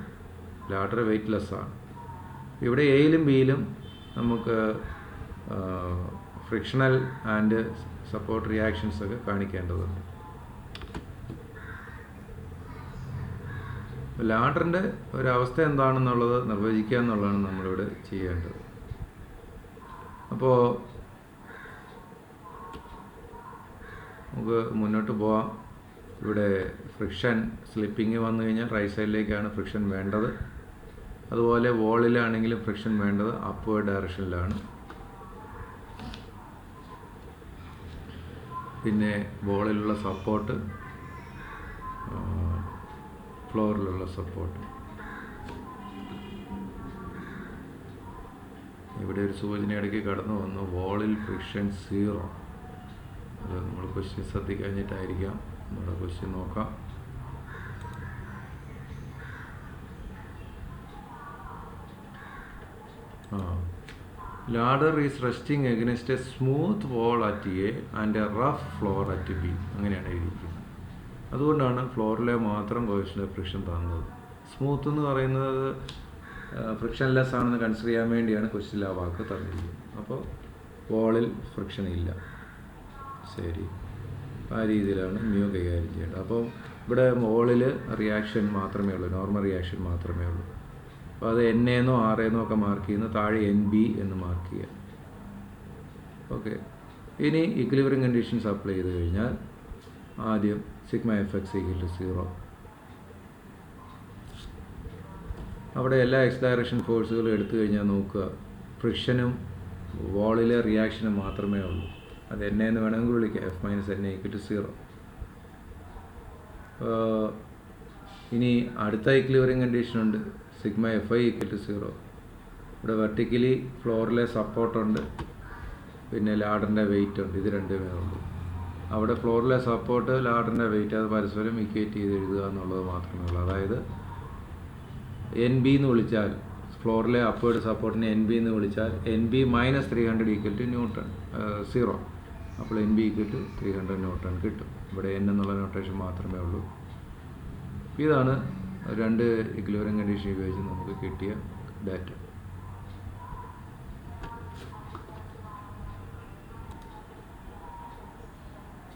ലാഡർ വെയ്റ്റ്ലെസ്സാണ്. ഇവിടെ എയിലും ബിയിലും നമുക്ക് ഫ്രിക്ഷണൽ ആൻഡ് സപ്പോർട്ട് റിയാക്ഷൻസൊക്കെ കാണിക്കേണ്ടതുണ്ട്. ലാഡറിൻ്റെ ഒരവസ്ഥ എന്താണെന്നുള്ളത് നിർവചിക്കുക എന്നുള്ളതാണ് നമ്മളിവിടെ ചെയ്യേണ്ടത്. അപ്പോൾ നമുക്ക് മുന്നോട്ട് പോവാം. ഇവിടെ ഫ്രിക്ഷൻ സ്ലിപ്പിങ് വന്നു കഴിഞ്ഞാൽ റൈറ്റ് സൈഡിലേക്കാണ് ഫ്രിക്ഷൻ വേണ്ടത്. അതുപോലെ വോളിലാണെങ്കിലും ഫ്രിക്ഷൻ വേണ്ടത് അപ്വേർഡ് ഡയറക്ഷനിലാണ്. പിന്നെ വോളിലുള്ള സപ്പോർട്ട്, ഫ്ലോറിലുള്ള സപ്പോർട്ട്. ഇവിടെ ഒരു സൂചന ഇടയ്ക്ക് കടന്നു വന്നു, വോളിൽ ഫ്രിക്ഷൻ 0. അത് നമ്മൾ ക്വസ്റ്റ്യൻ ശ്രദ്ധിക്കഴിഞ്ഞിട്ടായിരിക്കാം. നമ്മുടെ ക്വസ്റ്റ്യൻ നോക്കാം. ladder is resting against a smooth wall at A and a rough floor at B. അങ്ങനെയാണ് എഴുതിയിരിക്കുന്നത്. അതുകൊണ്ടാണ് ഫ്ലോറിലെ മാത്രം കോഎഫിഷ്യൻ്റ് ഓഫ് ഫ്രിക്ഷൻ തന്നത്. സ്മൂത്ത് എന്ന് പറയുന്നത് ഫ്രിക്ഷൻലെസ് ആണെന്ന് കൺസിഡർ ചെയ്യാൻ വേണ്ടിയാണ് ക്വസ്റ്റ്യനിൽ ആ വാക്ക് തന്നിരിക്കുന്നത്. അപ്പോൾ വോളിൽ ഫ്രിക്ഷൻ ഇല്ല. ശരി, ആ രീതിയിലാണ് മ്യൂ കൈകാര്യം ചെയ്യേണ്ടത്. അപ്പോൾ ഇവിടെ വോളിൽ റിയാക്ഷൻ മാത്രമേ ഉള്ളൂ, നോർമൽ റിയാക്ഷൻ മാത്രമേ ഉള്ളൂ. അപ്പോൾ അത് NA എന്നോ RA എന്നോ ഒക്കെ മാർക്ക് ചെയ്യുന്നു, താഴെ NB എന്ന് മാർക്ക് ചെയ്യുക. ഓക്കെ, ഇനി ഇക്വിലിബ്രിയം കണ്ടീഷൻസ് അപ്ലൈ ചെയ്ത് കഴിഞ്ഞാൽ ആദ്യം σfx = 0. അവിടെ എല്ലാ എക്സ് ഡയറക്ഷൻ ഫോഴ്സുകളും എടുത്തു കഴിഞ്ഞാൽ നോക്കുക, ഫ്രിക്ഷനും വോളിലെ റിയാക്ഷനും മാത്രമേ ഉള്ളൂ. അത് NA എന്ന് വേണമെങ്കിൽ വിളിക്കാം, F - NA = 0. ഇനി അടുത്ത ഇക്വിലിബ്രിയം കണ്ടീഷനുണ്ട്, σFi = 0. ഇവിടെ വെർട്ടിക്കലി ഫ്ലോറിലെ സപ്പോർട്ടുണ്ട്, പിന്നെ ലാഡറിൻ്റെ വെയിറ്റ് ഉണ്ട്. ഇത് രണ്ടുമേ ഉള്ളൂ. അവിടെ ഫ്ലോറിലെ സപ്പോർട്ട്, ലാഡറിൻ്റെ വെയിറ്റ്, അത് പരസ്പരം ഇക്വേറ്റ് ചെയ്ത് എഴുതുക എന്നുള്ളത് മാത്രമേ ഉള്ളൂ. അതായത് NB എന്ന് വിളിച്ചാൽ, ഫ്ലോറിലെ അപ്വേർഡ് സപ്പോർട്ടിനെ NB എന്ന് വിളിച്ചാൽ NB - 300 = 0. അപ്പോൾ NB = 300 ന്യൂട്ടൺ കിട്ടും. ഇവിടെ N എന്നുള്ള നോട്ടേഷൻ മാത്രമേ ഉള്ളൂ. ഇതാണ് രണ്ട് ഇക്വിലിബ്രിയം കണ്ടീഷൻ ഉപയോഗിച്ച് നമുക്ക് കിട്ടിയ ഡാറ്റ.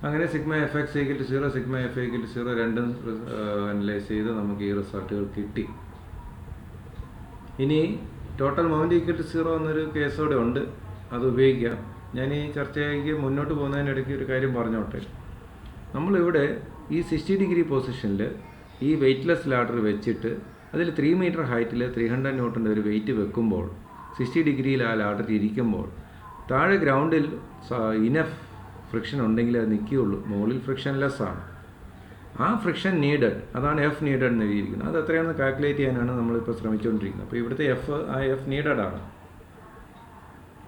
അങ്ങനെ σfx = 0, σFi = 0 രണ്ടും അനലൈസ് ചെയ്ത് നമുക്ക് ഈ റിസൾട്ടുകൾ കിട്ടി. ഇനി ടോട്ടൽ മൊമെൻ്റ് = 0 എന്നൊരു കേസോടെ ഉണ്ട്, അത് ഉപയോഗിക്കാം. ഞാൻ ഈ ചർച്ചയ്ക്ക് മുന്നോട്ട് പോകുന്നതിനിടയ്ക്ക് ഒരു കാര്യം പറഞ്ഞോട്ടെ. നമ്മളിവിടെ ഈ 60 ഡിഗ്രി പൊസിഷനിൽ ഈ വെയ്റ്റ്ലെസ് ലാഡർ വെച്ചിട്ട് അതിൽ 3 മീറ്റർ ഹൈറ്റിൽ 300 ന്യൂട്ടൻ്റെ ഒരു വെയിറ്റ് വെക്കുമ്പോൾ, 60 ഡിഗ്രിയിൽ ആ ലാഡർ ഇരിക്കുമ്പോൾ, താഴെ ഗ്രൗണ്ടിൽ ഇനഫ് ഫ്രിക്ഷൻ ഉണ്ടെങ്കിൽ അത് നിൽക്കുകയുള്ളൂ. മുകളിൽ ഫ്രിക്ഷൻലെസ് ആണ്. ആ ഫ്രിക്ഷൻ നീഡഡ്, അതാണ് F നീഡഡ് എന്ന് എഴുതിയിരിക്കുന്നത്. അത് എത്രയാണെന്ന് കാൽക്കുലേറ്റ് ചെയ്യാനാണ് നമ്മളിപ്പോൾ ശ്രമിച്ചുകൊണ്ടിരിക്കുന്നത്. അപ്പോൾ ഇവിടുത്തെ ആ F നീഡഡ് ആണ്.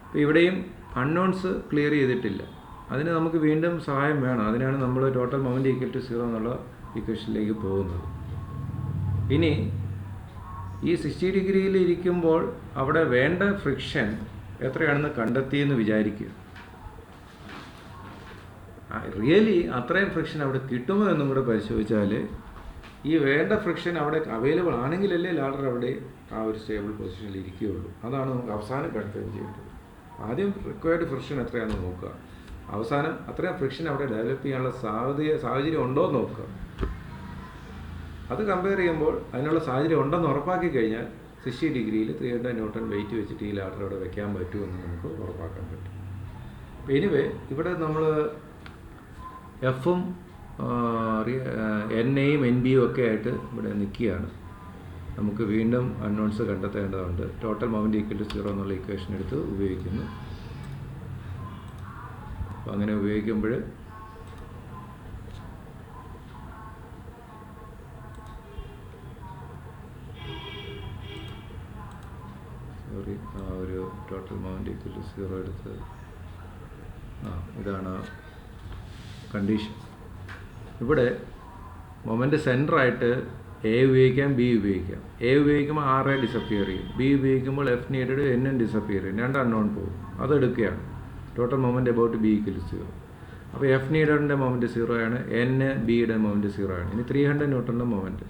അപ്പോൾ ഇവിടെയും അൺനോൺസ് ക്ലിയർ ചെയ്തിട്ടില്ല. അതിന് നമുക്ക് വീണ്ടും സഹായം വേണം. അതിനാണ് നമ്മൾ ടോട്ടൽ മൊമെൻ്റ് ഈക്വൽ ടു 0 എന്നുള്ള ഇക്വേഷനിലേക്ക് പോകുന്നത്. ഇനി ഈ 60 ഡിഗ്രിയിൽ ഇരിക്കുമ്പോൾ അവിടെ വേണ്ട ഫ്രിക്ഷൻ എത്രയാണെന്ന് കണ്ടെത്തിയെന്ന് വിചാരിക്കുക. റിയലി അത്രയും ഫ്രിക്ഷൻ അവിടെ കിട്ടുമോ എന്നും കൂടെ പരിശോധിച്ചാൽ ഈ വേണ്ട ഫ്രിക്ഷൻ അവിടെ അവൈലബിൾ ആണെങ്കിലല്ലേ ലാഡർ അവിടെ ആ ഒരു സ്റ്റേബിൾ പൊസിഷനിൽ ഇരിക്കുകയുള്ളൂ. അതാണ് നമുക്ക് അവസാനം കൺഫേം ചെയ്യേണ്ടത്. ആദ്യം റിക്വയർഡ് ഫ്രിക്ഷൻ എത്രയാണെന്ന് നോക്കുക, അവസാനം അത്രയും ഫ്രിക്ഷൻ അവിടെ ഡെവലപ്പ് ചെയ്യാനുള്ള സാഹചര്യം ഉണ്ടോ എന്ന് നോക്കുക. അത് കമ്പയർ ചെയ്യുമ്പോൾ അതിനുള്ള സാഹചര്യം ഉണ്ടെന്ന് ഉറപ്പാക്കി കഴിഞ്ഞാൽ 60 ഡിഗ്രിയിൽ 300 ന്യൂട്ടൺ വെയിറ്റ് വെച്ചിട്ട് ഈ ലാഡർ അവിടെ വെക്കാൻ പറ്റുമെന്ന് നമുക്ക് ഉറപ്പാക്കാൻ പറ്റും. അപ്പോൾ എനിവേ ഇവിടെ നമ്മൾ എഫും എൻ എയും എൻ ബിയും ഒക്കെ ആയിട്ട് ഇവിടെ നിൽക്കുകയാണ്. നമുക്ക് വീണ്ടും അൺനോൺസ് കണ്ടെത്തേണ്ടതുണ്ട്. ടോട്ടൽ മൊമെൻ്റ് ഈക്വൽ ടു 0 എന്നുള്ള ഇക്വേഷൻ എടുത്ത് ഉപയോഗിക്കുന്നു. അപ്പോൾ അങ്ങനെ ഉപയോഗിക്കുമ്പോൾ ആ ഒരു ടോട്ടൽ മൊമെൻ്റ് ഈക്വൽ ടു 0 എടുത്ത് ഇതാണ് കണ്ടീഷൻ. ഇവിടെ മൊമെൻ്റ് സെൻറ്ററായിട്ട് എ ഉപയോഗിക്കാം, ബി ഉപയോഗിക്കാം. എ ഉപയോഗിക്കുമ്പോൾ ആർ ഡിസപ്പിയർ ചെയ്യും, ബി ഉപയോഗിക്കുമ്പോൾ എഫ് നീഡഡ് എന്നും ഡിസപ്പിയർ ചെയ്യും. രണ്ട് അൺനോൺ പോകും. അതെടുക്കുകയാണ്. Total moment about B equal to 0. അപ്പോൾ എഫ് നീഡറിൻ്റെ മൊമെൻ്റ് 0 ആണ്, എൻ ബിയുടെ മൊമെൻ്റ് 0 ആണ്. ഇനി 300 ന്യൂട്ടൻ്റെ മൊമെൻ്റ്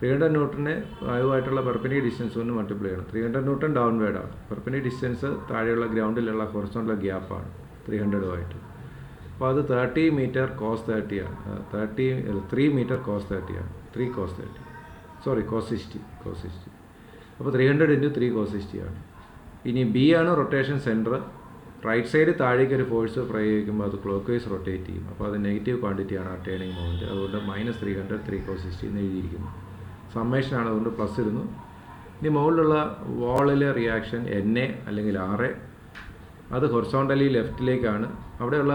300 ന്യൂട്ടനെ വായുവായിട്ടുള്ള പെർപെൻഡിക്കുലർ ഡിസ്റ്റൻസ് കൊണ്ട് മൾട്ടിപ്ലൈ ചെയ്യണം. 300 ന്യൂട്ടൺ ഡൗൺ വേർഡാണ്. പെർപെൻഡിക്കുലർ ഡിസ്റ്റൻസ് താഴെയുള്ള ഗ്രൗണ്ടിലുള്ള ഹൊറിസോണ്ടൽ ഗ്യാപ്പാണ് 300 അപ്പോൾ അത് 30 മീറ്റർ കോസ് 30 ആണ്. 3 മീറ്റർ കോസ് 30 ആണ്. 3 കോസ് 30 സോറി കോസ് 60. അപ്പോൾ 300 × 3 കോസ് 60 ആണ്. ഇനി ബി ആണ് റൊട്ടേഷൻ സെൻറ്റർ. റൈറ്റ് സൈഡ് താഴേക്ക് ഒരു ഫോഴ്സ് പ്രയോഗിക്കുമ്പോൾ അത് ക്ലോക്ക് വൈസ് റൊട്ടേറ്റ് ചെയ്യും. അപ്പോൾ അത് നെഗറ്റീവ് ക്വാണ്ടിറ്റിയാണ് ആ ടേണിംഗ് മൊമെൻറ്റ്. അതുകൊണ്ട് -300 3 കോസ് 60 എന്ന് എഴുതിയിരിക്കുന്നു. സമ്മേഷനാണ്, അതുകൊണ്ട് പ്ലസ് ഇടുന്നു. ഇനി മുകളിലുള്ള വാളിലെ റിയാക്ഷൻ എൻ എ അല്ലെങ്കിൽ ആർ എ, അത് ഹൊറിസോണ്ടലി ലെഫ്റ്റിലേക്കാണ്. അവിടെയുള്ള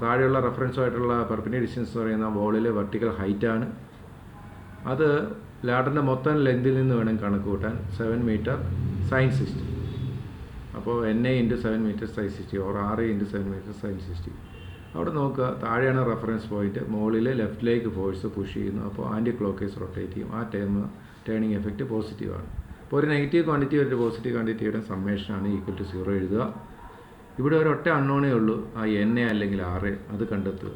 താഴെയുള്ള റെഫറൻസുമായിട്ടുള്ള പെർപെൻഡിക്കുലർ ഡിസ്റ്റൻസ് എന്ന് പറയുന്ന വോളിലെ വെർട്ടിക്കൽ ഹൈറ്റാണ്. അത് ലാഡറിൻ്റെ മൊത്തം ലെങ്തിൽ നിന്ന് വേണം കണക്ക് കൂട്ടാൻ. 7 മീറ്റർ സൈൻ 60. അപ്പോൾ N A × 7 metre sine 60 or R A × 7 metre sine 60. അവിടെ നോക്കുക, താഴെയാണ് റെഫറൻസ് പോയിന്റ്. മുകളിൽ ലെഫ്റ്റിലേക്ക് ഫോഴ്സ് പുഷ് ചെയ്യുന്നു. അപ്പോൾ ആൻറ്റി ക്ലോക്ക് വൈസ് റൊട്ടേറ്റ് ചെയ്യും. ആ ടേണിംഗ് എഫക്റ്റ് പോസിറ്റീവാണ്. അപ്പോൾ ഒരു നെഗറ്റീവ് ക്വാണ്ടിറ്റി ഒരു പോസിറ്റീവ് ക്വാണ്ടിറ്റിയുടെ സമ്മേഷനാണ് ഈക്വൽ ടു 0 എഴുതുക. ഇവിടെ ഒരൊറ്റ അൺനോണേ ഉള്ളൂ, ആ എൻ എ അല്ലെങ്കിൽ ആർ എ. അത് കണ്ടെത്തുക.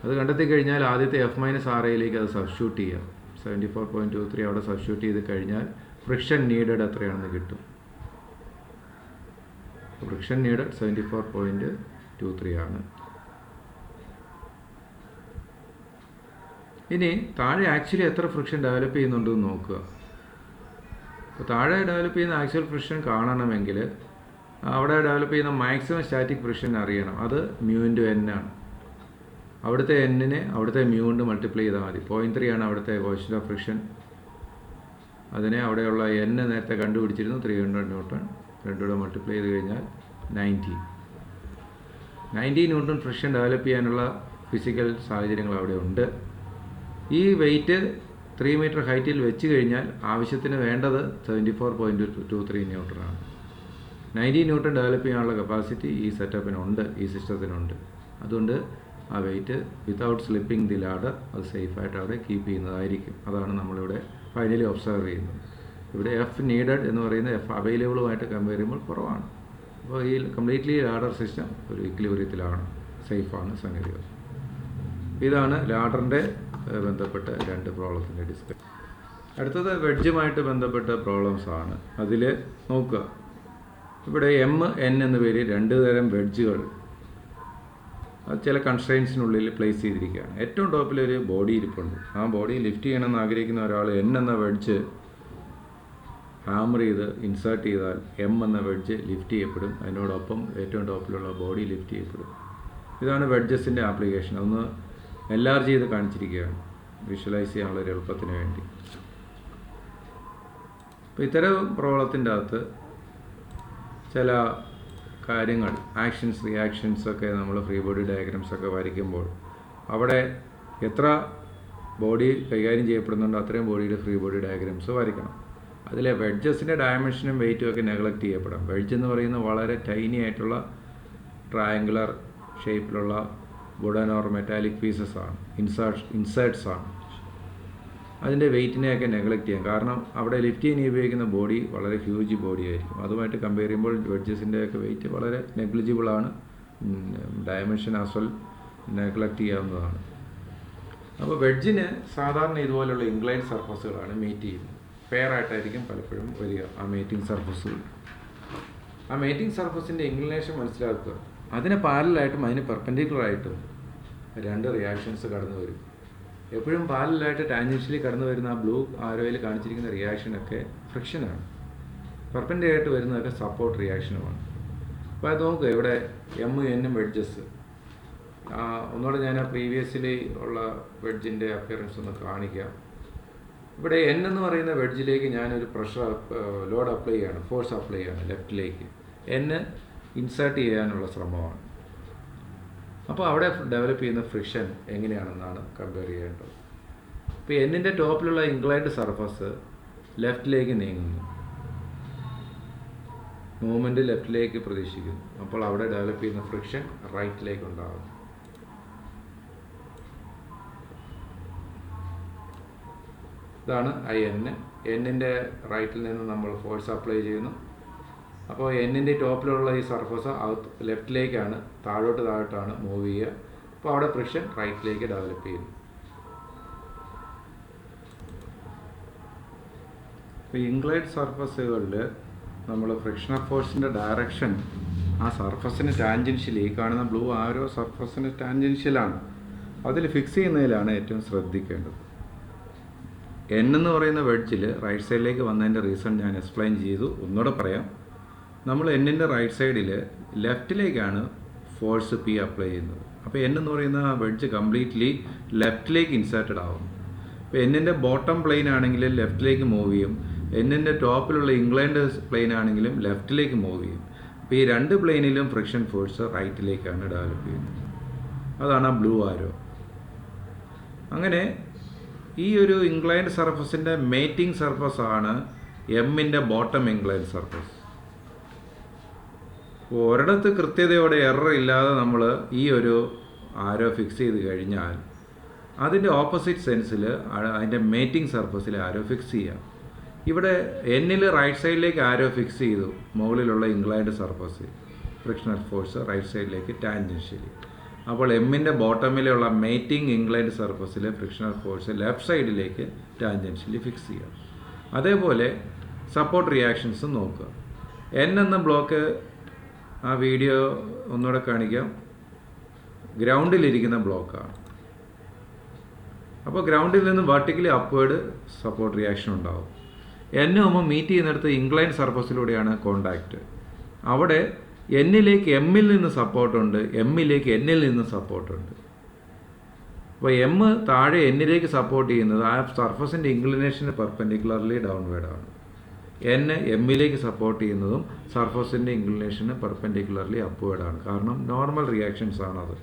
അത് കണ്ടെത്തി കഴിഞ്ഞാൽ ആദ്യത്തെ എഫ് മൈനസ് ആർ എയിലേക്ക് അത് സബ്സ്റ്റിറ്റ്യൂട്ട് ചെയ്യാം. 74.23 അവിടെ സബ്സ്റ്റിറ്റ്യൂട്ട് ചെയ്ത് കഴിഞ്ഞാൽ ഫ്രിക്ഷൻ നീഡഡ് എത്രയാണെന്ന് കിട്ടും. ഫ്രിക്ഷൻ നീഡഡ് 74.23 ആണ്. ഇനി താഴെ ആക്ച്വലി എത്ര ഫ്രിക്ഷൻ ഡെവലപ്പ് ചെയ്യുന്നുണ്ടെന്ന് നോക്കുക. അപ്പോൾ താഴെ ഡെവലപ്പ് ചെയ്യുന്ന ആക്ച്വൽ ഫ്രിക്ഷൻ കാണണമെങ്കിൽ അവിടെ ഡെവലപ്പ് ചെയ്യുന്ന മാക്സിമം സ്റ്റാറ്റിക് ഫ്രിക്ഷൻ അറിയണം. അത് μ × n ആണ്. അവിടുത്തെ എന്നിനെ അവിടുത്തെ μ കൊണ്ട് മൾട്ടിപ്ലൈ ചെയ്താൽ മതി. 0.3 ആണ് അവിടുത്തെ കോഷ്യൻ്റ് ഓഫ് ഫ്രിക്ഷൻ. അതിനെ അവിടെയുള്ള n നേരത്തെ കണ്ടുപിടിച്ചിരുന്നു 300 ന്യൂട്ടൺ. രണ്ടുകൂടെ മൾട്ടിപ്ലൈ ചെയ്ത് കഴിഞ്ഞാൽ 90 ന്യൂട്ടൺ ഫ്രിക്ഷൻ ഡെവലപ്പ് ചെയ്യാനുള്ള ഫിസിക്കൽ സാഹചര്യങ്ങൾ അവിടെ ഉണ്ട്. ഈ വെയിറ്റ് 3 മീറ്റർ ഹൈറ്റിൽ വെച്ച് കഴിഞ്ഞാൽ ആവശ്യത്തിന് വേണ്ടത് 74.23 ന്യൂട്ടനാണ്. 90 ന്യൂട്ടൺ ഡെവലപ്പ് ചെയ്യാനുള്ള കപ്പാസിറ്റി ഈ സെറ്റപ്പിനുണ്ട്, ഈ സിസ്റ്റത്തിനുണ്ട്. അതുകൊണ്ട് ആ weight without slipping the ladder അത് സേഫായിട്ട് അവിടെ കീപ്പ് ചെയ്യുന്നതായിരിക്കും. അതാണ് നമ്മളിവിടെ ഫൈനലി ഒബ്സർവ് ചെയ്യുന്നത്. ഇവിടെ എഫ് നീഡഡ് എന്ന് പറയുന്ന എഫ് അവൈലബിളുമായിട്ട് കമ്പയർ ചെയ്യുമ്പോൾ കുറവാണ്. അപ്പോൾ ഈ കംപ്ലീറ്റ്ലി ലാഡർ സിസ്റ്റം ഒരു ഇക്വിലിബ്രിയത്തിലാണ്, സേഫാണ് സംഗതി. ഇതാണ് ലാഡറിൻ്റെ ബന്ധപ്പെട്ട 2 പ്രോബ്ലത്തിൻ്റെ ഡിസ്കഷൻ. അടുത്തത് വെഡ്ജുമായിട്ട് ബന്ധപ്പെട്ട പ്രോബ്ലംസാണ്. അതിൽ നോക്കുക, ഇവിടെ എം എൻ എന്ന പേര് 2 തരം വെഡ്ജുകൾ അത് ചില കൺസ്ട്രെയിൻസിനുള്ളിൽ പ്ലേസ് ചെയ്തിരിക്കുകയാണ്. ഏറ്റവും ടോപ്പിലൊരു ബോഡി ഇരിപ്പുണ്ട്. ആ ബോഡി ലിഫ്റ്റ് ചെയ്യണമെന്ന് ആഗ്രഹിക്കുന്ന ഒരാൾ എൻ എന്ന വെഡ്ജ് ഹാമർ ചെയ്ത് ഇൻസേർട്ട് ചെയ്താൽ എം എന്ന വെഡ്ജ് ലിഫ്റ്റ് ചെയ്യപ്പെടും. അതിനോടൊപ്പം ഏറ്റവും ടോപ്പിലുള്ള ബോഡി ലിഫ്റ്റ് ചെയ്യപ്പെടും. ഇതാണ് വെഡ്ജസിൻ്റെ ആപ്ലിക്കേഷൻ. അതൊന്ന് എൻലാർജ് ചെയ്ത് കാണിച്ചിരിക്കുകയാണ് വിഷ്വലൈസ് ചെയ്യാനുള്ള ഒരു എളുപ്പത്തിന് വേണ്ടി. അപ്പോൾ ഇത്തരം പ്രോബ്ലത്തിൻ്റെ അകത്ത് ചില കാര്യങ്ങൾ, ആക്ഷൻസ് റിയാക്ഷൻസ് ഒക്കെ നമ്മൾ ഫ്രീ ബോഡി ഡയഗ്രാംസ് ഒക്കെ വരയ്ക്കുമ്പോൾ അവിടെ എത്ര ബോഡി കൈകാര്യം ചെയ്യപ്പെടുന്നുണ്ടോ അത്രയും ബോഡിയുടെ ഫ്രീ ബോഡി ഡയഗ്രാംസ് വരയ്ക്കണം. അതിലെ വെഡ്ജസിൻ്റെ ഡയമെൻഷനും വെയിറ്റും ഒക്കെ നെഗ്ലക്റ്റ് ചെയ്യപ്പെടാം. വെഡ്ജ് എന്ന് പറയുന്നത് വളരെ ടൈനി ആയിട്ടുള്ള ട്രയാങ്കുലർ ഷേപ്പിലുള്ള വുഡൻ ഓർ മെറ്റാലിക് പീസസ് ആണ്, ഇൻസേർട്ട്സ് ആണ്. അതിൻ്റെ വെയിറ്റിനെയൊക്കെ നെഗ്ലക്റ്റ് ചെയ്യാം. കാരണം അവിടെ ലിഫ്റ്റ് ചെയ്യാൻ ഉപയോഗിക്കുന്ന ബോഡി വളരെ ഹ്യൂജ് ബോഡി ആയിരിക്കും. അതുമായിട്ട് കമ്പയർ ചെയ്യുമ്പോൾ വെഡ്ജസിൻ്റെയൊക്കെ വെയിറ്റ് വളരെ നെഗ്ലിജിബിളാണ്. ഡയമെൻഷൻ ആസ് വെൽ നെഗ്ലക്റ്റ് ചെയ്യാവുന്നതാണ്. അപ്പോൾ വെഡ്ജിന് സാധാരണ ഇതുപോലെയുള്ള ഇൻക്ലൈൻഡ് സർഫസുകളാണ് മീറ്റ് ചെയ്യുന്നത്. പെയർ ആയിട്ടായിരിക്കും പലപ്പോഴും വരിക ആ മീറ്റിംഗ് സർഫസുകൾ. ആ മീറ്റിംഗ് സർഫസിൻ്റെ ഇൻക്ലിനേഷൻ മനസ്സിലാക്കുക. അതിന് പാരലായിട്ടും അതിന് പെർപെൻഡിക്കുലറായിട്ടും രണ്ട് റിയാക്ഷൻസ് കടന്നു വരും. എപ്പോഴും പാരലായിട്ട് ടാൻജൻഷ്യലി കടന്നു വരുന്ന ആ ബ്ലൂ ആരോയിൽ കാണിച്ചിരിക്കുന്ന റിയാക്ഷനൊക്കെ ഫ്രിക്ഷനാണ്. പെർപെൻഡിക്കുലറായിട്ട് വരുന്നതൊക്കെ സപ്പോർട്ട് റിയാക്ഷനുമാണ്. അപ്പോൾ അത് നോക്കുക, ഇവിടെ എമ്മും എന്നും വെഡ്ജസ്. ഒന്നുകൂടെ ഞാൻ ആ പ്രീവിയസ്ലി ഉള്ള വെഡ്ജിൻ്റെ അപ്പിയറൻസ് ഒന്ന് കാണിക്കാം. ഇവിടെ എൻ എന്ന് പറയുന്ന വെഡ്ജിലേക്ക് ഞാനൊരു പ്രഷർ ലോഡ് അപ്ലൈ ചെയ്യാണ്, ഫോഴ്സ് അപ്ലൈ ചെയ്യാണ് ലെഫ്റ്റിലേക്ക്. എന്ന് ഇൻസേർട്ട് ചെയ്യാനുള്ള ശ്രമമാണ്. അപ്പോൾ അവിടെ ഡെവലപ്പ് ചെയ്യുന്ന ഫ്രിക്ഷൻ എങ്ങനെയാണെന്നാണ് കമ്പയർ ചെയ്യേണ്ടത്. ഇപ്പോൾ എന്നിൻ്റെ ടോപ്പിലുള്ള ഇൻക്ലൈൻഡ് സർഫസ് ലെഫ്റ്റിലേക്ക് നീങ്ങുന്നു, മൂവ്മെൻറ്റ് ലെഫ്റ്റിലേക്ക് പ്രതീക്ഷിക്കുന്നു. അപ്പോൾ അവിടെ ഡെവലപ്പ് ചെയ്യുന്ന ഫ്രിക്ഷൻ റൈറ്റിലേക്ക് ഉണ്ടാകും. ഇതാണ് എന്നിൻ്റെ റൈറ്റിൽ നിന്ന് നമ്മൾ ഫോഴ്സ് അപ്ലൈ ചെയ്യുന്നു. അപ്പോൾ എന്നിൻ്റെ ടോപ്പിലുള്ള ഈ സർഫസ് ലെഫ്റ്റിലേക്കാണ്, താഴോട്ടാണ് മൂവ് ചെയ്യുക. അപ്പോൾ അവിടെ ഫ്രിക്ഷൻ റൈറ്റിലേക്ക് ഡെവലപ്പ് ചെയ്യുന്നു. ഇപ്പോൾ ഇൻക്ലൈൻഡ് സർഫസുകളിൽ നമ്മൾ ഫ്രിക്ഷൻ ഓഫ് ഫോഴ്സിൻ്റെ ഡയറക്ഷൻ ആ സർഫസിന് ടാൻജൻഷ്യലി, ഈ കാണുന്ന ബ്ലൂ ആരോ സർഫസിന് ടാൻജൻഷ്യലാണ്. അതിൽ ഫിക്സ് ചെയ്യുന്നതിലാണ് ഏറ്റവും ശ്രദ്ധിക്കേണ്ടത്. എന്ന് പറയുന്ന വെഡ്ജിൽ റൈറ്റ് സൈഡിലേക്ക് വന്നതിൻ്റെ റീസൺ ഞാൻ എക്സ്പ്ലെയിൻ ചെയ്തു. ഒന്നുകൂടെ പറയാം. നമ്മൾ എന്നിൻ്റെ റൈറ്റ് സൈഡിൽ ലെഫ്റ്റിലേക്കാണ് ഫോഴ്സ് പി അപ്ലൈ ചെയ്യുന്നത്. അപ്പോൾ എന്ന് പറയുന്ന വെഡ്ജ് കംപ്ലീറ്റ്ലി ലെഫ്റ്റിലേക്ക് ഇൻസേർട്ടഡ് ആവും. ഇപ്പോൾ എന്നിൻ്റെ ബോട്ടം പ്ലെയിൻ ആണെങ്കിൽ ലെഫ്റ്റിലേക്ക് മൂവ് ചെയ്യും, എന്നിൻ്റെ ടോപ്പിലുള്ള ഇൻക്ലൈൻഡ് പ്ലെയിൻ ആണെങ്കിലും ലെഫ്റ്റിലേക്ക് മൂവ് ചെയ്യും. അപ്പോൾ ഈ രണ്ട് പ്ലെയിനിലും ഫ്രിക്ഷൻ ഫോഴ്സ് റൈറ്റിലേക്കാണ് ഡെവലപ്പ് ചെയ്യുന്നത്. അതാണ് ആ ബ്ലൂ ആരോ. അങ്ങനെ ഈ ഒരു ഇൻക്ലൈൻഡ് സർഫസിൻ്റെ മേറ്റിംഗ് സർഫസ് ആണ് എമ്മിൻ്റെ ബോട്ടം ഇൻക്ലൈൻഡ് സർഫസ്. ഒരിടത്ത് കൃത്യതയോടെ എറർ ഇല്ലാതെ നമ്മൾ ഈ ഒരു ആരോ ഫിക്സ് ചെയ്ത് കഴിഞ്ഞാൽ അതിൻ്റെ ഓപ്പോസിറ്റ് സെൻസിൽ അതിൻ്റെ മേറ്റിംഗ് സർഫസിൽ ആരോ ഫിക്സ് ചെയ്യാം. ഇവിടെ എന്നിൽ റൈറ്റ് സൈഡിലേക്ക് ആരോ ഫിക്സ് ചെയ്തു, മുകളിലുള്ള inclined surface frictional force right സൈഡിലേക്ക് ടാൻജൻഷ്യലി. അപ്പോൾ എമ്മിൻ്റെ ബോട്ടമിലുള്ള മേറ്റിംഗ് ഇൻക്ലൈൻഡ് സർഫസിൽ ഫ്രിക്ഷണൽ ഫോഴ്സ് ലെഫ്റ്റ് സൈഡിലേക്ക് ടാൻജൻഷ്യലി ഫിക്സ് ചെയ്യാം. അതേപോലെ സപ്പോർട്ട് റിയാക്ഷൻസും നോക്കുക. എന്ന ബ്ലോക്ക് ആ വീഡിയോ ഒന്നുകൂടെ കാണിക്കാം. ഗ്രൗണ്ടിലിരിക്കുന്ന ബ്ലോക്കാണ്. അപ്പോൾ ഗ്രൗണ്ടിൽ നിന്ന് വെർട്ടിക്കലി അപ്വേർഡ് സപ്പോർട്ട് റിയാക്ഷൻ ഉണ്ടാവും. എന്നുമ്പോൾ മീറ്റ് ചെയ്യുന്നിടത്ത് ഇൻക്ലൈൻഡ് സർഫസിലൂടെയാണ് കോണ്ടാക്റ്റ്. അവിടെ എന്നിലേക്ക് എമ്മിൽ നിന്ന് സപ്പോർട്ടുണ്ട്, എമ്മിലേക്ക് എന്നിൽ നിന്ന് സപ്പോർട്ടുണ്ട്. അപ്പോൾ എം താഴെ എന്നിലേക്ക് സപ്പോർട്ട് ചെയ്യുന്നത് ആ സർഫസിൻ്റെ ഇൻക്ലിനേഷന് പെർപെൻഡിക്കുലർലി ഡൗൺവേർഡാണ്. എമ്മിലേക്ക് സപ്പോർട്ട് ചെയ്യുന്നതും സർഫസിൻ്റെ ഇൻക്ലിനേഷന് പെർപെൻഡിക്കുലർലി അപ്വേർഡാണ്. കാരണം നോർമൽ റിയാക്ഷൻസ് ആണത്.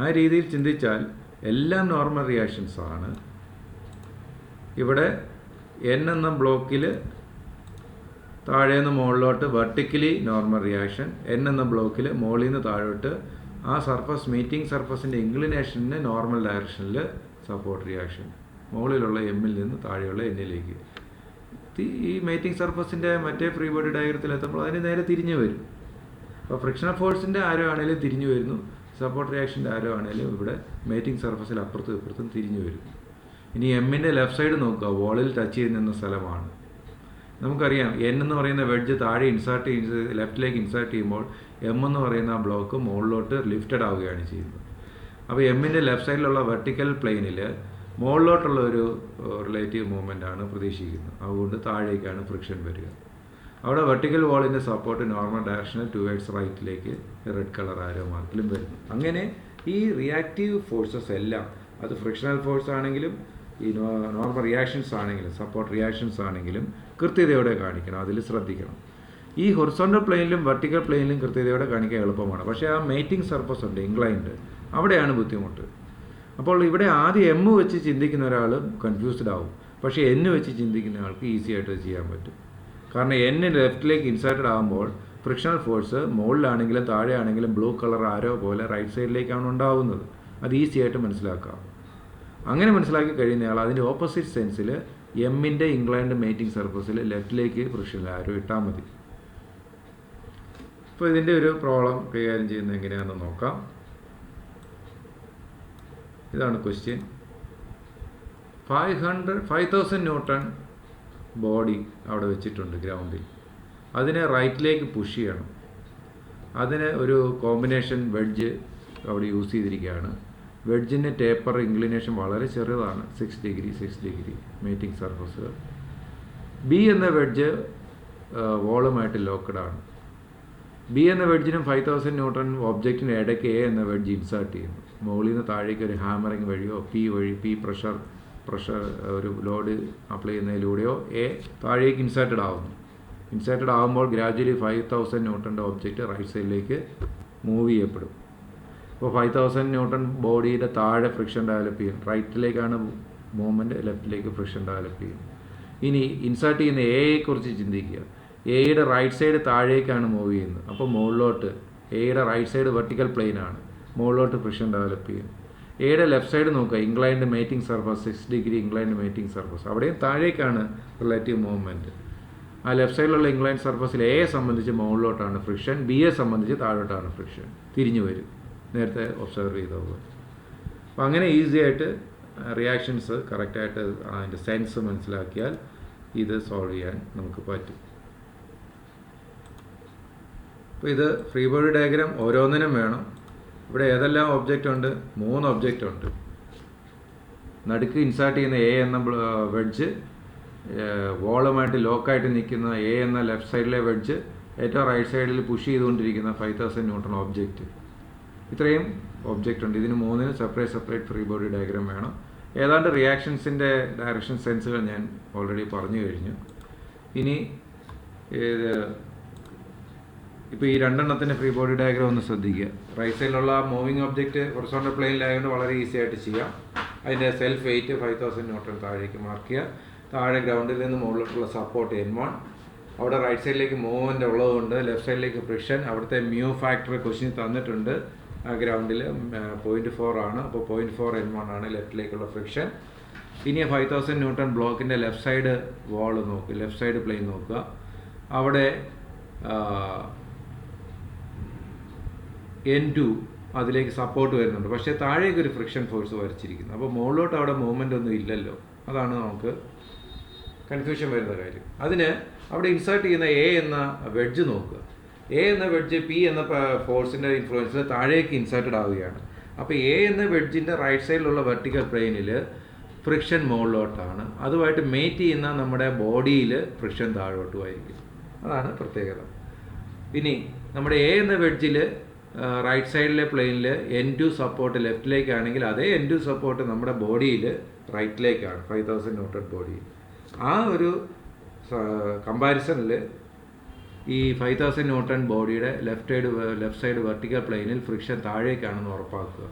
ആ രീതിയിൽ ചിന്തിച്ചാൽ എല്ലാം നോർമൽ റിയാക്ഷൻസ് ആണ്. ഇവിടെ എന്ന ബ്ലോക്കിൽ താഴേന്ന് മുകളിലോട്ട് വെർട്ടിക്കലി നോർമൽ റിയാക്ഷൻ, എന്ന ബ്ലോക്കിൽ മുകളിൽ നിന്ന് താഴോട്ട് ആ സർഫസ് മീറ്റിംഗ് സർഫസിൻ്റെ ഇൻക്ലിനേഷന് നോർമൽ ഡയറക്ഷനിൽ സപ്പോർട്ട് റിയാക്ഷൻ, മുകളിലുള്ള എമ്മിൽ നിന്ന് താഴെയുള്ള എന്നിലേക്ക്. ഈ മേറ്റിംഗ് സർഫസിൻ്റെ മറ്റേ ഫ്രീ ബോഡി ഡയഗ്രത്തിൽ എത്തുമ്പോൾ അതിന് നേരെ തിരിഞ്ഞു വരും. അപ്പോൾ ഫ്രിക്ഷണൽ ഫോഴ്സിൻ്റെ ആരോ ആണെങ്കിലും തിരിഞ്ഞു വരുന്നു, സപ്പോർട്ട് റിയാക്ഷൻ്റെ ആരോ ആണെങ്കിലും ഇവിടെ മേറ്റിംഗ് സർഫസിൽ അപ്പുറത്തും ഇപ്പുറത്തും തിരിഞ്ഞു വരും. ഇനി എമ്മിൻ്റെ ലെഫ്റ്റ് സൈഡ് നോക്കുക, വോളിൽ ടച്ച് ചെയ്ത് നിന്ന സ്ഥലമാണ്. നമുക്കറിയാം എന്ന് പറയുന്ന വെഡ്ജ് താഴെ ലെഫ്റ്റിലേക്ക് ഇൻസേർട്ട് ചെയ്യുമ്പോൾ എന്ന് പറയുന്ന ആ ബ്ലോക്ക് മുകളിലോട്ട് ലിഫ്റ്റഡ് ആവുകയാണ് ചെയ്യുന്നത്. അപ്പോൾ എമ്മിൻ്റെ ലെഫ്റ്റ് സൈഡിലുള്ള വെർട്ടിക്കൽ പ്ലെയിനിൽ മുകളിലോട്ടുള്ള ഒരു റിലേറ്റീവ് മൂവ്മെൻ്റ് ആണ് പ്രതീക്ഷിക്കുന്നത്. അതുകൊണ്ട് താഴേക്കാണ് ഫ്രിക്ഷൻ വരിക. അവിടെ വെർട്ടിക്കൽ വാളിൻ്റെ സപ്പോർട്ട് നോർമൽ ഡയറക്ഷനിൽ ടുവേർഡ്സ് റൈറ്റിലേക്ക് റെഡ് കളർ ആരോ മാർക്കിലും വരുന്നു. അങ്ങനെ ഈ റിയാക്റ്റീവ് ഫോഴ്സസ് എല്ലാം, അത് ഫ്രിക്ഷണൽ ഫോഴ്സ് ആണെങ്കിലും ഈ നോർമൽ റിയാക്ഷൻസ് ആണെങ്കിലും സപ്പോർട്ട് റിയാക്ഷൻസ് ആണെങ്കിലും കൃത്യതയോടെ കാണിക്കണം, അതിൽ ശ്രദ്ധിക്കണം. ഈ ഹൊറിസോണ്ടൽ പ്ലെയിനിലും വെർട്ടിക്കൽ പ്ലെയിനിലും കൃത്യതയോടെ കാണിക്കാൻ എളുപ്പമാണ്. പക്ഷേ ആ മേറ്റിംഗ് സർഫസ് ഉണ്ട് ഇൻക്ലൈൻഡ്, അവിടെയാണ് ബുദ്ധിമുട്ട്. അപ്പോൾ ഇവിടെ ആദ്യം എം വെച്ച് ചിന്തിക്കുന്ന ഒരാൾ കൺഫ്യൂസ്ഡ് ആവും. പക്ഷേ n വെച്ച് ചിന്തിക്കുന്ന ആൾക്ക് ഈസി ആയിട്ട് ചെയ്യാൻ പറ്റും. കാരണം n ലെഫ്റ്റിലേക്ക് ഇൻസേർട്ടഡ് ആകുമ്പോൾ ഫ്രിക്ഷണൽ ഫോഴ്സ് മുകളിലാണെങ്കിലും താഴെയാണെങ്കിലും ബ്ലൂ കളർ ആരോ പോലെ റൈറ്റ് സൈഡിലേക്കാണ് ഉണ്ടാവുന്നത്. അത് ഈസി ആയിട്ട് മനസ്സിലാക്കാം. അങ്ങനെ മനസ്സിലാക്കി കഴിയുന്നയാൾ അതിൻ്റെ ഓപ്പോസിറ്റ് സെൻസിൽ എമ്മിൻ്റെ ഇംഗ്ലണ്ട് മേറ്റിംഗ് സർഫസിൽ ലെഫ്റ്റിലേക്ക് ഫ്രിക്ഷണൽ ആരോ ഇട്ടാൽ മതി. അപ്പോൾ ഇതിൻ്റെ ഒരു പ്രോബ്ലം കൈകാര്യം ചെയ്യുന്നത് എങ്ങനെയാണെന്ന് നോക്കാം. ഇതാണ് ക്വസ്റ്റ്യൻ. 5000 ന്യൂട്ടൺ ബോഡി അവിടെ വെച്ചിട്ടുണ്ട് ഗ്രൗണ്ടിൽ. അതിനെ റൈറ്റിലേക്ക് പുഷ് ചെയ്യണം. അതിന് ഒരു കോമ്പിനേഷൻ വെഡ്ജ് അവിടെ യൂസ് ചെയ്തിരിക്കുകയാണ്. വെഡ്ജിൻ്റെ ടേപ്പർ ഇൻക്ലിനേഷൻ വളരെ ചെറുതാണ്, 6 ഡിഗ്രി മേറ്റിംഗ് സർഫസ്. ബി എന്ന വെഡ്ജ് വോളുമായിട്ട് ലോക്കഡാണ്. ബി എന്ന വെഡ്ജിനും 5000 ന്യൂട്ടൺ ഒബ്ജക്റ്റിന് ഇടയ്ക്ക് എ എന്ന വെഡ്ജ് ഇൻസേർട്ട് ചെയ്യുന്നു. മുകളിൽ നിന്ന് താഴേക്ക് ഒരു ഹാമറിങ് വഴിയോ പി പ്രഷർ ഒരു ലോഡ് അപ്ലൈ ചെയ്യുന്നതിലൂടെയോ എ താഴേക്ക് ഇൻസേർട്ടഡ് ആവുന്നു. ഇൻസേർട്ടഡ് ആകുമ്പോൾ ഗ്രാജുവലി 5000 ന്യൂട്ടൻ്റെ ഒബ്ജക്റ്റ് റൈറ്റ് സൈഡിലേക്ക് മൂവ് ചെയ്യപ്പെടും. അപ്പോൾ 5000 ന്യൂട്ടൺ ബോഡിയുടെ താഴെ ഫ്രിക്ഷൻ ഡെവലപ്പ് ചെയ്യും. റൈറ്റിലേക്കാണ് മൂവ്മെൻറ്റ്, ലെഫ്റ്റിലേക്ക് ഫ്രിക്ഷൻ ഡെവലപ്പ് ചെയ്യും. ഇനി ഇൻസേർട്ട് ചെയ്യുന്ന എയെക്കുറിച്ച് ചിന്തിക്കുക. എയുടെ റൈറ്റ് സൈഡ് താഴേക്കാണ് മൂവ് ചെയ്യുന്നത്. അപ്പോൾ മുകളിലോട്ട് എയുടെ റൈറ്റ് സൈഡ് വെർട്ടിക്കൽ പ്ലെയിനാണ്, മുകളിലോട്ട് ഫ്രിക്ഷൻ ഡെവലപ്പ് ചെയ്യും. എയുടെ ലെഫ്റ്റ് സൈഡ് നോക്കുക, inclined mating surface, 6 degree inclined mating surface. അവിടെയും താഴേക്കാണ് റിലേറ്റീവ് മൂവ്മെൻറ്റ്. ആ ലെഫ്റ്റ് സൈഡിലുള്ള ഇംഗ്ലൈൻഡ് സർഫസിൽ എയെ സംബന്ധിച്ച് മുകളിലോട്ടാണ് ഫ്രിക്ഷൻ, ബിയെ സംബന്ധിച്ച് താഴോട്ടാണ് ഫ്രിക്ഷൻ. തിരിഞ്ഞു വരും, നേരത്തെ ഒബ്സർവ് ചെയ്തത്. അപ്പോൾ അങ്ങനെ ഈസി ആയിട്ട് റിയാക്ഷൻസ് കറക്റ്റായിട്ട് അതിൻ്റെ സെൻസ് മനസ്സിലാക്കിയാൽ ഇത് സോൾവ് ചെയ്യാൻ നമുക്ക് പറ്റും. അപ്പോൾ ഇത് ഫ്രീ ബോഡി ഡയഗ്രാം ഓരോന്നിനും വേണം. ഇവിടെ ഏതെല്ലാം ഒബ്ജക്റ്റ് ഉണ്ട്? 3 ഒബ്ജക്റ്റ് ഉണ്ട്. നടുക്ക് ഇൻസേർട്ട് ചെയ്യുന്ന എ എന്ന വെഡ്ജ്, വോളുമായിട്ട് ലോക്കായിട്ട് നിൽക്കുന്ന എ എന്ന ലെഫ്റ്റ് സൈഡിലെ വെഡ്ജ്, ഏറ്റവും റൈറ്റ് സൈഡിൽ പുഷ് ചെയ്തുകൊണ്ടിരിക്കുന്ന 5000 ന്യൂട്ടൺ ഒബ്ജക്റ്റ്. ഇത്രയും ഒബ്ജക്റ്റ് ഉണ്ട്. ഇതിന് 3-ന് സെപ്പറേറ്റ് ഫ്രീ ബോഡി ഡയഗ്രാം വേണം. ഏതാണ്ട് റിയാക്ഷൻസിൻ്റെ ഡയറക്ഷൻ സെൻസുകൾ ഞാൻ ഓൾറെഡി പറഞ്ഞു കഴിഞ്ഞു. ഇനി ഇപ്പോൾ ഈ 2 ഫ്രീ ബോഡി ഡയഗ്രാം ഒന്ന് ശ്രദ്ധിക്കുക. റൈറ്റ് സൈഡിലുള്ള മൂവിങ് ഒബ്ജക്റ്റ് ഹൊറിസോണ്ടൽ പ്ലെയിനിലായതുകൊണ്ട് വളരെ ഈസി ആയിട്ട് ചെയ്യാം. അതിൻ്റെ സെൽഫ് വെയിറ്റ് 5000 ന്യൂട്ടൺ താഴേക്ക് മാർക്ക് ചെയ്യുക. താഴെ ഗ്രൗണ്ടിൽ നിന്ന് മുകളിലോട്ടുള്ള സപ്പോർട്ട് N1. അവിടെ റൈറ്റ് സൈഡിലേക്ക് മൂവ്മെൻ്റ് ഉള്ളതുകൊണ്ട് ലെഫ്റ്റ് സൈഡിലേക്ക് ഫ്രിക്ഷൻ. അവിടുത്തെ മ്യൂ ഫാക്ടർ ക്വസ്റ്റ്യൻ തന്നിട്ടുണ്ട്. ആ ഗ്രൗണ്ടിൽ 0.4 ആണ്. അപ്പോൾ 0.4 N1 ആണ് ലെഫ്റ്റിലേക്കുള്ള ഫ്രിക്ഷൻ. ഇനി 5000 ന്യൂട്ടൺ ബ്ലോക്കിൻ്റെ ലെഫ്റ്റ് സൈഡ് വാൾ നോക്കുക, ലെഫ്റ്റ് സൈഡ് പ്ലെയിൻ നോക്കുക. അവിടെ N2 അതിലേക്ക് സപ്പോർട്ട് വരുന്നുണ്ട്. പക്ഷേ താഴേക്ക് ഒരു ഫ്രിക്ഷൻ ഫോഴ്സ് വരച്ചിരിക്കുന്നു. അപ്പോൾ മുകളിലോട്ട് അവിടെ മൂവ്മെൻ്റ് ഒന്നും ഇല്ലല്ലോ. അതാണ് നമുക്ക് കൺഫ്യൂഷൻ വരുന്ന കാര്യം. അതിന് അവിടെ ഇൻസേർട്ട് ചെയ്യുന്ന എ എന്ന വെഡ്ജ് നോക്കുക. എ എന്ന വെഡ്ജ് പി എന്ന ഫോഴ്സിൻ്റെ ഇൻഫ്ലുവൻസിൽ താഴേക്ക് ഇൻസേർട്ടഡ് ആവുകയാണ്. അപ്പോൾ എ എന്ന വെഡ്ജിൻ്റെ റൈറ്റ് സൈഡിലുള്ള വെർട്ടിക്കൽ പ്ലെയിനിൽ ഫ്രിക്ഷൻ മുകളിലോട്ടാണ്. അതുമായിട്ട് മേറ്റ് ചെയ്യുന്ന നമ്മുടെ ബോഡിയിൽ ഫ്രിക്ഷൻ താഴോട്ടുമായിരിക്കും. അതാണ് പ്രത്യേകത. ഇനി നമ്മുടെ എ എന്ന വെഡ്ജിൽ റൈറ്റ് സൈഡിലെ പ്ലെയിനിൽ N2 സപ്പോർട്ട് ലെഫ്റ്റിലേക്കാണെങ്കിൽ അതേ N2 സപ്പോർട്ട് നമ്മുടെ ബോഡിയിൽ റൈറ്റിലേക്കാണ്, 5000 ന്യൂട്ടൺ ബോഡിയിൽ. ആ ഒരു കമ്പാരിസണിൽ ഈ 5000 ന്യൂട്ടൺ ബോഡിയുടെ ലെഫ്റ്റ് സൈഡ് വെർട്ടിക്കൽ പ്ലെയിനിൽ ഫ്രിക്ഷൻ താഴേക്കാണെന്ന് ഉറപ്പാക്കുക.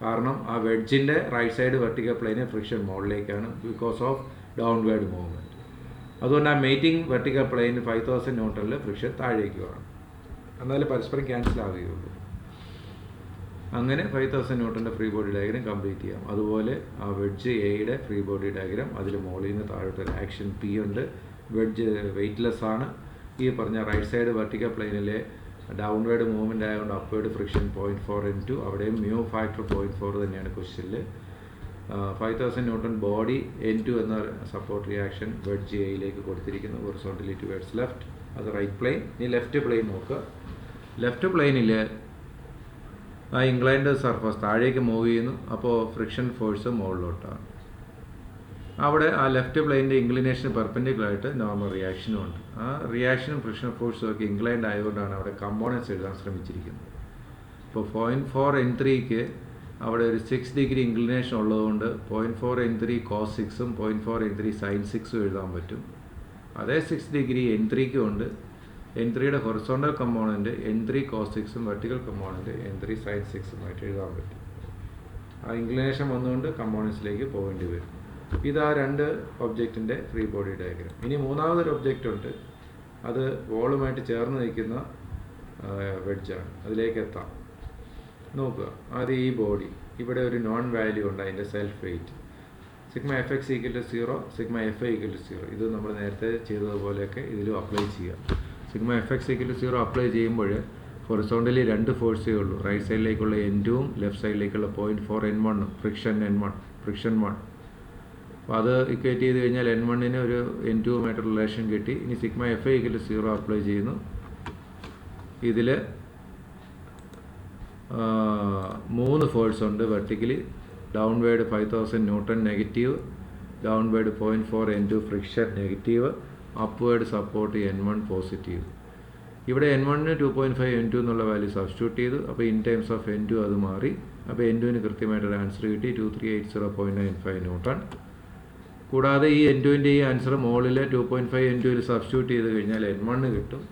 കാരണം ആ വെഡ്ജിൻ്റെ റൈറ്റ് സൈഡ് വെർട്ടിക്കൽ പ്ലെയിനിൽ ഫ്രിക്ഷൻ മുകളിലേക്കാണ്, ബിക്കോസ് ഓഫ് ഡൗൺവേർഡ് മൂവ്മെൻറ്റ്. അതുകൊണ്ട് ആ മേറ്റിംഗ് വെർട്ടിക്കൽ പ്ലെയിനിൽ 5000 ന്യൂട്ടണിൽ ഫ്രിക്ഷൻ താഴേക്കുമാണ്. എന്നാലും പരസ്പരം ക്യാൻസൽ ആവുകയുള്ളൂ. അങ്ങനെ 5000 ന്യൂട്ടൻ്റെ ഫ്രീ ബോഡി ഡയഗ്രാം കംപ്ലീറ്റ് ചെയ്യാം. അതുപോലെ ആ വെഡ്ജ് എയുടെ ഫ്രീ ബോഡി ഡയഗ്രാം, അതിൽ മുകളിൽ നിന്ന് താഴോട്ട് ആക്ഷൻ പി ഉണ്ട്. വെഡ്ജ് വെയ്റ്റ്ലെസ് ആണ്. ഈ പറഞ്ഞ റൈറ്റ് സൈഡ് വെർട്ടിക്കൽ പ്ലെയിനിലെ ഡൗൺവേർഡ് മൂവ്മെൻ്റ് ആയതുകൊണ്ട് അപ്വേർഡ് ഫ്രിക്ഷൻ 0.4 N2. അവിടെയും മ്യൂ ഫാക്ടർ 0.4 തന്നെയാണ് ക്വസ്റ്റ്യനിൽ. 5000 ന്യൂട്ടൺ ബോഡി N2 എന്ന സപ്പോർട്ട് റിയാക്ഷൻ വെഡ്ജ് എയിലേക്ക് കൊടുത്തിരിക്കുന്നു, ഹൊറിസോണ്ടലി ടുവേർഡ്സ് ലെഫ്റ്റ്. അത് റൈറ്റ് പ്ലെയിൻ. ഇനി ലെഫ്റ്റ് പ്ലെയിൻ നോക്കുക. ലെഫ്റ്റ് പ്ലെയിനിൽ ആ ഇംഗ്ലൈൻഡ് സർഫസ് താഴേക്ക് മൂവ് ചെയ്യുന്നു. അപ്പോൾ ഫ്രിക്ഷൻ ഫോഴ്സ് മുകളിലോട്ടാണ്. അവിടെ ആ ലെഫ്റ്റ് പ്ലെയിനിൻ്റെ ഇൻക്ലിനേഷൻ പെർപെൻഡിക്കുലറായിട്ട് നോർമൽ റിയാക്ഷനും ഉണ്ട്. ആ റിയാക്ഷനും ഫ്രിക്ഷൻ ഫോഴ്സും ഒക്കെ ഇൻക്ലൈൻഡ് ആയതുകൊണ്ടാണ് അവിടെ കമ്പോണൻസ് എഴുതാൻ ശ്രമിച്ചിരിക്കുന്നത്. ഇപ്പോൾ 0.4 N3ക്ക് അവിടെ ഒരു 6 ഡിഗ്രി ഇൻക്ലിനേഷൻ ഉള്ളതുകൊണ്ട് 0.4 N3 cos 6ഉം 0.4 N3 sin 6ഉം എഴുതാൻ പറ്റും. അതേ 6 ഡിഗ്രി N3ക്കും ഉണ്ട്. N3യുടെ ഹൊറിസോണ്ടൽ കമ്പോണൻറ്റ് N3 cos 6ഉം വെർട്ടിക്കൽ കമ്പോണൻറ്റ് N3 sin 6ഉമായിട്ട് എഴുതാൻ പറ്റും. ആ ഇൻക്ലിനേഷൻ വന്നുകൊണ്ട് കമ്പോണൻസിലേക്ക് പോകേണ്ടി വരും. ഇതാ രണ്ട് ഒബ്ജക്റ്റിൻ്റെ ഫ്രീ ബോഡി ഡയഗ്രാം. ഇനി മൂന്നാമതൊരു ഒബ്ജക്റ്റ് ഉണ്ട്, അത് വോളുമായിട്ട് ചേർന്ന് നിൽക്കുന്ന വെഡ്ജാണ്. അതിലേക്ക് എത്താം. നോക്കുക, ആദ്യം ഈ ബോഡി, ഇവിടെ ഒരു നോൺ വാല്യൂ ഉണ്ട്, അതിൻ്റെ self weight sigma F X equal to 0, sigma F I equal to 0. ഇത് നമ്മൾ നേരത്തെ ചെയ്തതുപോലെയൊക്കെ ഇതിലും അപ്ലൈ ചെയ്യാം. Sigma F X equal to 0 apply ചെയ്യുമ്പോൾ ഹൊറിസോണ്ടലി രണ്ട് ഫോഴ്സേ ഉള്ളൂ. റൈറ്റ് സൈഡിലേക്കുള്ള N2ഉം ലെഫ്റ്റ് സൈഡിലേക്കുള്ള 0.4 N1 ഫ്രിക്ഷൻ ഫ്രിക്ഷൻ 1. അപ്പോൾ അത് ഇക്വേറ്റ് ചെയ്ത് കഴിഞ്ഞാൽ N1ന് ഒരു N2മായിട്ട് റിലേഷൻ കിട്ടി. ഇനി sigma F I equal to 0 apply ചെയ്യുന്നു. ഇതിൽ 3 ഫോഴ്സ് ഉണ്ട്. Vertically downward 5000 newton negative, downward 0.4 N2 friction negative, upward support N1 positive. ഇവിടെ N1ന് 2.5 N2 എന്നുള്ള വാല്യൂ സബ്സ്റ്റിറ്റ്യൂട്ട് ചെയ്തു. അപ്പോൾ ഇൻ ടൈംസ് ഓഫ് N2 അത് മാറി. അപ്പോൾ N2ന് കൃത്യമായിട്ടൊരു ആൻസർ കിട്ടി, 2380.95 ന്യൂട്ടൺ. കൂടാതെ ഈ N2ൻ്റെ ഈ ആൻസർ മുകളിൽ 2.5 N2ൽ സബ്സ്റ്റിറ്റ്യൂട്ട് ചെയ്ത് കഴിഞ്ഞാൽ N1 കിട്ടും.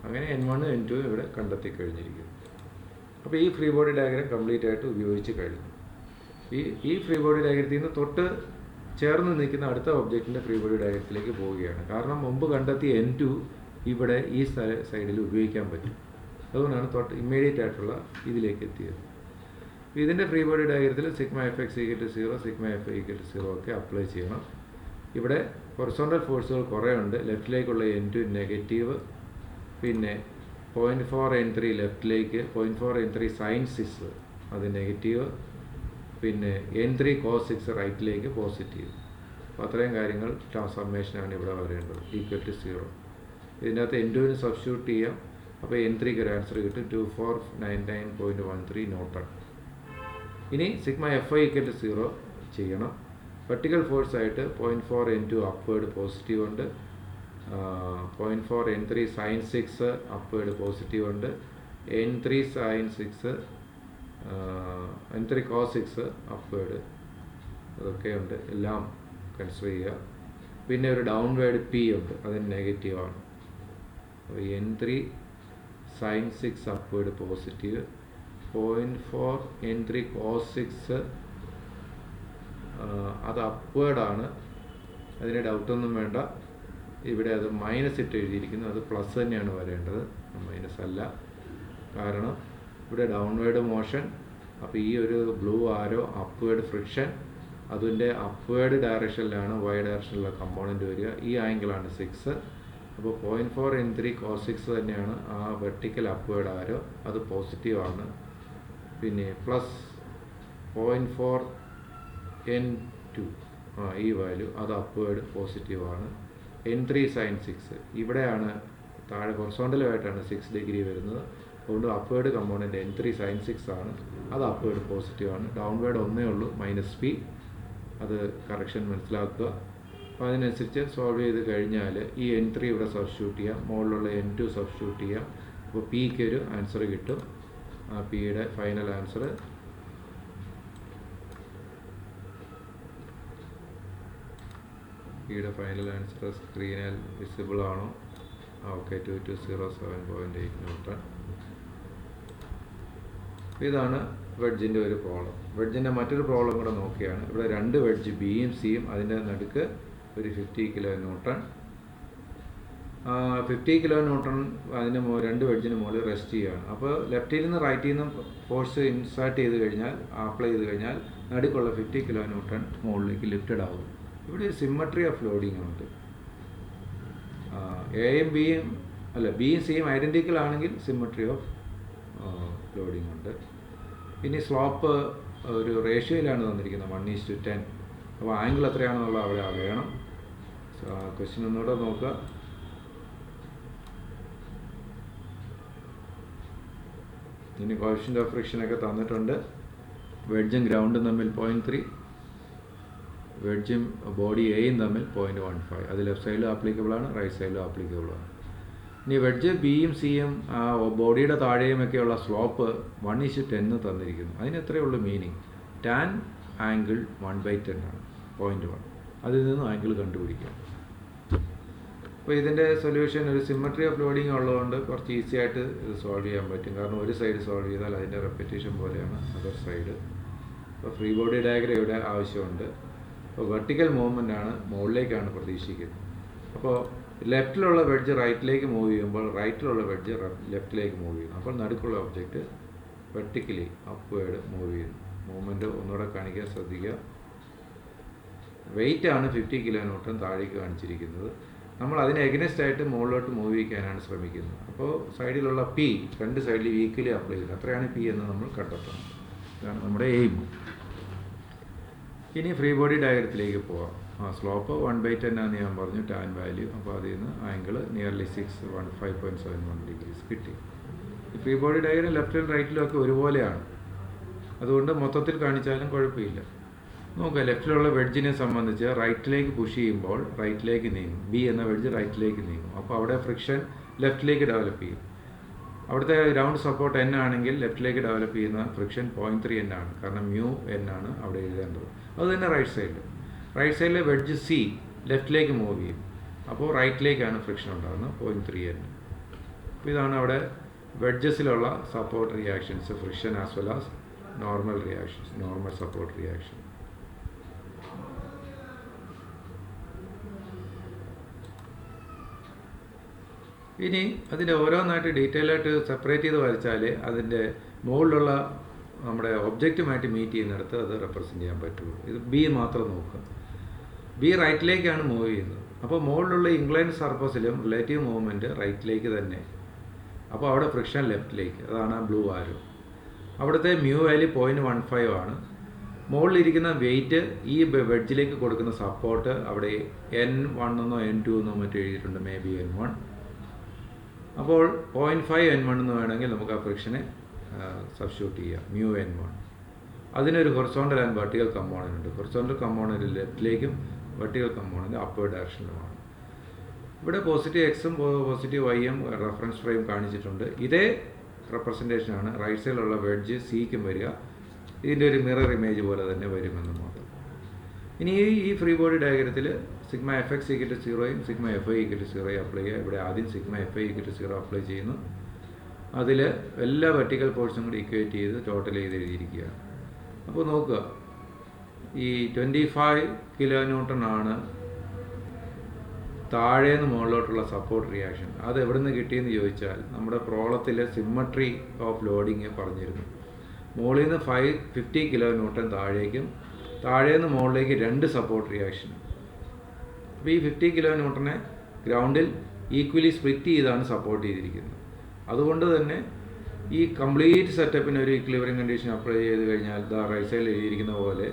അങ്ങനെ N1 N2 ഇവിടെ കണ്ടെത്തി കഴിഞ്ഞിരിക്കുന്നു. അപ്പോൾ ഈ ഫ്രീ ബോഡി ഡയഗ്രാം കംപ്ലീറ്റ് ആയിട്ട് ഉപയോഗിച്ച് കഴിഞ്ഞു. ഈ ഫ്രീ ബോഡി ഡയഗ്രത്തിൽ നിന്ന് തൊട്ട് ചേർന്ന് നിൽക്കുന്ന അടുത്ത ഒബ്ജക്റ്റിൻ്റെ ഫ്രീ ബോഡി ഡയഗ്രത്തിലേക്ക് പോവുകയാണ്. കാരണം മുമ്പ് കണ്ടെത്തിയ N2 ഇവിടെ ഈ സൈഡിൽ ഉപയോഗിക്കാൻ പറ്റും. അതുകൊണ്ടാണ് തൊട്ട് ഇമ്മീഡിയറ്റ് ആയിട്ടുള്ള ഇതിലേക്ക് എത്തിയത്. ഇതിൻ്റെ ഫ്രീ ബോഡി ഡയഗ്രത്തിൽ sigma F X equal to 0, sigma F I equal to 0 ഒക്കെ അപ്ലൈ ചെയ്യണം. ഇവിടെ ഹൊറിസോണ്ടൽ ഫോഴ്സുകൾ കുറേ ഉണ്ട്. ലെഫ്റ്റിലേക്കുള്ള N2 നെഗറ്റീവ്, പിന്നെ 0.4 N3 ലെഫ്റ്റിലേക്ക്, 0.4 N3 സൈൻ 6 അത് നെഗറ്റീവ്, പിന്നെ N3 cos 6 റൈറ്റിലേക്ക് പോസിറ്റീവ്. അപ്പോൾ അത്രയും കാര്യങ്ങൾ സമ്മേഷനാണ് ഇവിടെ വരേണ്ടത്, ഈക്വൽ ടു 0. ഇതിൻ്റെ അകത്ത് N2ന് സബ്സ്റ്റിറ്റ്യൂട്ട് ചെയ്യാം. അപ്പോൾ N3ക്ക് ഒരു ആൻസർ കിട്ടും, 2499.13 ന്യൂട്ടൺ. ഇനി sigma F I equal to 0 ചെയ്യണം. വെർട്ടിക്കൽ ഫോഴ്സ് ആയിട്ട് 0.4 N2 അപ്വേർഡ് പോസിറ്റീവ് ഉണ്ട്, 0.4 N3 സൈൻ 6 അപ്വേർഡ് പോസിറ്റീവ് ഉണ്ട്, N3 sign 6 N3 cos 6 upward അതൊക്കെ ഉണ്ട്. എല്ലാം കൺസിഡർ ചെയ്യുക. പിന്നെ ഒരു ഡൗൺവേർഡ് പി ഉണ്ട്, അതിന് നെഗറ്റീവാണ്. അപ്പോൾ N3 sign 6 upward positive, 0.4 N3 cos 6 അത് അപ്വേർഡാണ്, അതിന് ഡൗട്ടൊന്നും വേണ്ട. ഇവിടെ അത് മൈനസ് ഇട്ട് എഴുതിയിരിക്കുന്നു, അത് പ്ലസ് തന്നെയാണ് വരേണ്ടത്, മൈനസ് അല്ല. കാരണം ഇവിടെ ഡൗൺവേർഡ് മോഷൻ. അപ്പോൾ ഈ ഒരു ബ്ലൂ ആരോ അപ്വേർഡ് ഫ്രിക്ഷൻ, അതിൻ്റെ അപ്വേർഡ് ഡയറക്ഷനിലാണ് y ഡയറക്ഷനിലുള്ള കമ്പോണൻറ്റ് വരിക. ഈ ആംഗിളാണ് 6. അപ്പോൾ 0.4 N3 cos 6 തന്നെയാണ് ആ വെർട്ടിക്കൽ അപ്വേർഡ് ആരോ, അത് പോസിറ്റീവാണ്. പിന്നെ പ്ലസ് 0.4 N2 ഈ വാല്യൂ അത് അപ്വേർഡ് പോസിറ്റീവാണ്. N3 സൈൻ 6 ഇവിടെയാണ് താഴെ ഹൊറിസോണ്ടലുമായിട്ടാണ് 6 ഡിഗ്രി വരുന്നത്. അതുകൊണ്ട് അപ്വേർഡ് കമ്പോണൻറ്റ് N3 സൈൻ 6 ആണ്, അത് അപ്വേർഡ് പോസിറ്റീവാണ്. ഡൗൺവേർഡ് ഒന്നേ ഉള്ളൂ, മൈനസ് പി. അത് കറക്ഷൻ മനസ്സിലാക്കുക. അപ്പോൾ അതിനനുസരിച്ച് സോൾവ് ചെയ്ത് കഴിഞ്ഞാൽ ഈ N3 ഇവിടെ സബ്സ്റ്റിറ്റ്യൂട്ട് ചെയ്യാം, മുകളിലുള്ള N2 സബ്സ്റ്റിറ്റ്യൂട്ട് ചെയ്യാം. അപ്പോൾ പിക്ക് ഒരു ആൻസർ കിട്ടും. ആ പിയുടെ ഫൈനൽ ആൻസർ സ്ക്രീനിൽ വിസിബിൾ ആണോ? Okay, 2207.8 newton. ഇതാണ് വെഡ്ജിൻ്റെ ഒരു പ്രോബ്ലം. വെഡ്ജിൻ്റെ മറ്റൊരു പ്രോബ്ലം കൂടെ നോക്കിയാണ്. ഇവിടെ രണ്ട് വെഡ്ജ് ബിയും സിയും, അതിൻ്റെ നടുക്ക് ഒരു 50 കിലോ ന്യൂട്ടൺ. 50 കിലോ ന്യൂട്ടൺ അതിന് രണ്ട് വെഡ്ജിന് മുകളിൽ റെസ്റ്റ് ചെയ്യുകയാണ്. അപ്പോൾ ലെഫ്റ്റിൽ നിന്ന് റൈറ്റിൽ നിന്നും ഫോഴ്സ് ഇൻസേർട്ട് ചെയ്ത് കഴിഞ്ഞാൽ, അപ്ലൈ ചെയ്ത് കഴിഞ്ഞാൽ നടുക്കുള്ള 50 കിലോ ന്യൂട്ടൺ മുകളിലേക്ക് ലിഫ്റ്റഡ് ആകും. ഇവിടെ ഒരു സിമ്മട്രി ഓഫ് ലോഡിംഗ് ഉണ്ട്. എയും ബിയും ബിയും സിയും ഐഡൻറ്റിക്കൽ ആണെങ്കിൽ സിമ്മട്രി ഓഫ് ലോഡിംഗ് ഉണ്ട്. ഇനി സ്ലോപ്പ് ഒരു റേഷ്യോയിലാണ് തന്നിരിക്കുന്നത്, 1:10. അപ്പോൾ ആംഗിൾ എത്രയാണെന്നുള്ള അവിടെ അറിയണം. ക്വസ്റ്റ്യൻ ഒന്നുകൂടെ നോക്കുക. ഇനി കോഎഫിഷ്യൻ്റ് ഓഫ് ഫ്രിക്ഷനൊക്കെ തന്നിട്ടുണ്ട്. വെഡ്ജും ഗ്രൗണ്ടും തമ്മിൽ 0.3, വെഡ്ജും ബോഡി എയും തമ്മിൽ 0.15. അത് ലെഫ്റ്റ് സൈഡിലും ആപ്ലിക്കബിൾ ആണ്, റൈറ്റ് സൈഡിലും ആപ്ലിക്കബിൾ ആണ്. ഇനി വെഡ്ജ് ബിയും സിയും ബോഡിയുടെ താഴെയുമൊക്കെയുള്ള സ്ലോപ്പ് 1:10 തന്നിരിക്കുന്നു. അതിന് എത്രയേ ഉള്ളൂ മീനിങ്? ടാൻ ആംഗിൾ 1/10 ആണ്, 0.1. അതിൽ നിന്നും ആംഗിൾ കണ്ടുപിടിക്കാം. അപ്പോൾ ഇതിൻ്റെ സൊല്യൂഷൻ ഒരു സിമ്മട്രി ഓഫ് ലോഡിങ് ഉള്ളതുകൊണ്ട് കുറച്ച് ഈസി ആയിട്ട് ഇത് സോൾവ് ചെയ്യാൻ പറ്റും. കാരണം ഒരു സൈഡ് സോൾവ് ചെയ്താൽ അതിൻ്റെ റെപ്പിറ്റേഷൻ പോലെയാണ് അതർ സൈഡ്. അപ്പോൾ ഫ്രീ ബോഡി ഡയഗ്രം ഇവിടെ ആവശ്യമുണ്ട്. അപ്പോൾ വെർട്ടിക്കൽ മൂവ്മെൻ്റ് ആണ് മുകളിലേക്കാണ് പ്രതീക്ഷിക്കുന്നത്. അപ്പോൾ ലെഫ്റ്റിലുള്ള വെഡ്ജ് റൈറ്റിലേക്ക് മൂവ് ചെയ്യുമ്പോൾ റൈറ്റിലുള്ള വെഡ്ജ് ലെഫ്റ്റിലേക്ക് മൂവ് ചെയ്യുന്നു. അപ്പോൾ നടുക്കുള്ള ഒബ്ജക്റ്റ് വെർട്ടിക്കലി അപ്വേഡ് മൂവ് ചെയ്യുന്നു. മൂവ്മെൻറ്റ് ഒന്നുകൂടെ കാണിക്കാൻ ശ്രദ്ധിക്കുക. വെയിറ്റ് ആണ് 50 kN താഴേക്ക് കാണിച്ചിരിക്കുന്നത്. നമ്മൾ അതിന് എഗനസ്റ്റ് ആയിട്ട് മുകളിലോട്ട് മൂവ് ചെയ്യിക്കാനാണ് ശ്രമിക്കുന്നത്. അപ്പോൾ സൈഡിലുള്ള പി രണ്ട് സൈഡിൽ ഈക്വലി അപ്ലൈ ചെയ്യുന്നത്. അത്രയാണ് പി എന്ന് നമ്മൾ കണ്ടെത്തുന്നത്. ഇതാണ് നമ്മുടെ എയിം. ഇനി ഫ്രീ ബോഡി ഡയഗ്രത്തിലേക്ക് പോവാം. സ്ലോപ്പ് 1/10 ആണെന്ന് ഞാൻ പറഞ്ഞു, ടാൻ വാല്യൂ. അപ്പോൾ അതിൽ നിന്ന് ആംഗിൾ നിയർലി 5.71 ഡിഗ്രീസ് കിട്ടി. ഈ ഫ്രീ ബോഡി ഡയഗ്രം ലെഫ്റ്റിലും റൈറ്റിലും ഒക്കെ ഒരുപോലെയാണ്. അതുകൊണ്ട് മൊത്തത്തിൽ കാണിച്ചാലും കുഴപ്പമില്ല. നോക്കുക, ലെഫ്റ്റിലുള്ള വെഡ്ജിനെ സംബന്ധിച്ച് റൈറ്റിലേക്ക് പുഷ് ചെയ്യുമ്പോൾ റൈറ്റിലേക്ക് നീങ്ങും. ബി എന്ന വെഡ്ജ് റൈറ്റിലേക്ക് നീങ്ങും. അപ്പോൾ അവിടെ ഫ്രിക്ഷൻ ലെഫ്റ്റിലേക്ക് ഡെവലപ്പ് ചെയ്യും. അവിടുത്തെ ഗ്രൗണ്ട് സപ്പോർട്ട് എൻ ആണെങ്കിൽ ലെഫ്റ്റിലേക്ക് ഡെവലപ്പ് ചെയ്യുന്ന ഫ്രിക്ഷൻ 0.3 n ആണ്. കാരണം μn ആണ് അവിടെ എഴുതേണ്ടത്. അതുതന്നെ റൈറ്റ് സൈഡിലെ വെഡ്ജ് സി ലെഫ്റ്റിലേക്ക് മൂവ് ചെയ്യും. അപ്പോൾ റൈറ്റിലേക്കാണ് ഫ്രിക്ഷൻ ഉണ്ടാകുന്നത്, 0.3 n. അപ്പോൾ ഇതാണ് അവിടെ വെഡ്ജസിലുള്ള support reactions, friction as well as normal reactions, normal support reaction. ഇനി അതിൻ്റെ ഓരോന്നായിട്ട് ഡീറ്റെയിൽ ആയിട്ട് സെപ്പറേറ്റ് ചെയ്ത് വരച്ചാൽ അതിൻ്റെ മുകളിലുള്ള നമ്മുടെ ഒബ്ജക്റ്റുമായിട്ട് മീറ്റ് ചെയ്യുന്നിടത്ത് അത് റെപ്രസെൻറ്റ് ചെയ്യാൻ പറ്റുള്ളൂ. ഇത് ബി മാത്രം നോക്കുക. ബി റൈറ്റിലേക്കാണ് മൂവ് ചെയ്യുന്നത്. അപ്പോൾ മുകളിലുള്ള ഇൻക്ലൈൻഡ് സർഫസിലും റിലേറ്റീവ് മൂവ്മെൻറ്റ് റൈറ്റിലേക്ക് തന്നെ. അപ്പോൾ അവിടെ ഫ്രിക്ഷൻ ലെഫ്റ്റിലേക്ക്. അതാണ് ആ ബ്ലൂ ആരോ. അവിടുത്തെ മ്യൂ വാല്യൂ 0.15 ആണ്. മുകളിലിരിക്കുന്ന വെയിറ്റ് ഈ വെഡ്ജിലേക്ക് കൊടുക്കുന്ന സപ്പോർട്ട് അവിടെ N1 എന്നോ N2 എന്നോ മറ്റോ എഴുതിയിട്ടുണ്ട്, മേ ബി N1. അപ്പോൾ 0.5 N1 എന്ന് വേണമെങ്കിൽ നമുക്ക് ആ ഫ്രിക്ഷനെ സബ്സ്റ്റിറ്റ്യൂട്ട് ചെയ്യാം, μN1. അതിനൊരു ഹൊറിസോണ്ടൽ ആൻഡ് വെർട്ടിക്കൽ കമ്പോണൻ്റ് ഉണ്ട്. ഹൊറിസോണ്ടൽ കമ്പോണൻ്റ് ലെഫ്റ്റിലേക്കും വെർട്ടിക്കൽ കമ്പോണൻ്റ് അപ്വേർഡ് ഡയറക്ഷനിലുമാണ്. ഇവിടെ പോസിറ്റീവ് എക്സും പോസിറ്റീവ് വൈയും റെഫറൻസ് ഫ്രെയിം കാണിച്ചിട്ടുണ്ട്. ഇതേ റെപ്രസെൻറ്റേഷനാണ് റൈറ്റ് സൈഡിലുള്ള വെഡ്ജ് സിക്കും വരിക. ഇതിൻ്റെ ഒരു മിറർ ഇമേജ് പോലെ തന്നെ വരുമെന്ന് മാത്രം. ഇനി ഈ ഫ്രീ ബോഡി ഡയഗ്രത്തിൽ sigma F X equal to 0യും sigma F I equal to 0 apply ചെയ്യുക. ഇവിടെ ആദ്യം sigma F I equal to 0 apply ചെയ്യുന്നു. അതിൽ എല്ലാ വെർട്ടിക്കൽ ഫോഴ്സും കൂടി ഇക്വേറ്റ് ചെയ്ത് ടോട്ടൽ ചെയ്ത് എഴുതിയിരിക്കുകയാണ്. അപ്പോൾ നോക്കുക, ഈ 25 kN ആണ് താഴേന്ന് മുകളിലോട്ടുള്ള സപ്പോർട്ട് റിയാക്ഷൻ. അത് എവിടെ നിന്ന് കിട്ടിയെന്ന് ചോദിച്ചാൽ നമ്മുടെ പ്രോബ്ലത്തിലെ സിമ്മട്രി ഓഫ് ലോഡിങ് പറഞ്ഞിരുന്നു. മുകളിൽ നിന്ന് 50 kN താഴേക്കും താഴേന്ന് മുകളിലേക്ക് 2 സപ്പോർട്ട് റിയാക്ഷൻ. അപ്പോൾ ഈ 50 kN ഗ്രൗണ്ടിൽ ഈക്വലി സ്പ്ലിറ്റ് ചെയ്താണ് സപ്പോർട്ട് ചെയ്തിരിക്കുന്നത്. അതുകൊണ്ട് തന്നെ ഈ കംപ്ലീറ്റ് സെറ്റപ്പിന് ഒരു ഇക്വിലിബ്രിയം കണ്ടീഷൻ അപ്ലൈ ചെയ്ത് കഴിഞ്ഞാൽ റൈറ്റ് സൈഡിൽ എഴുതിയിരിക്കുന്ന പോലെ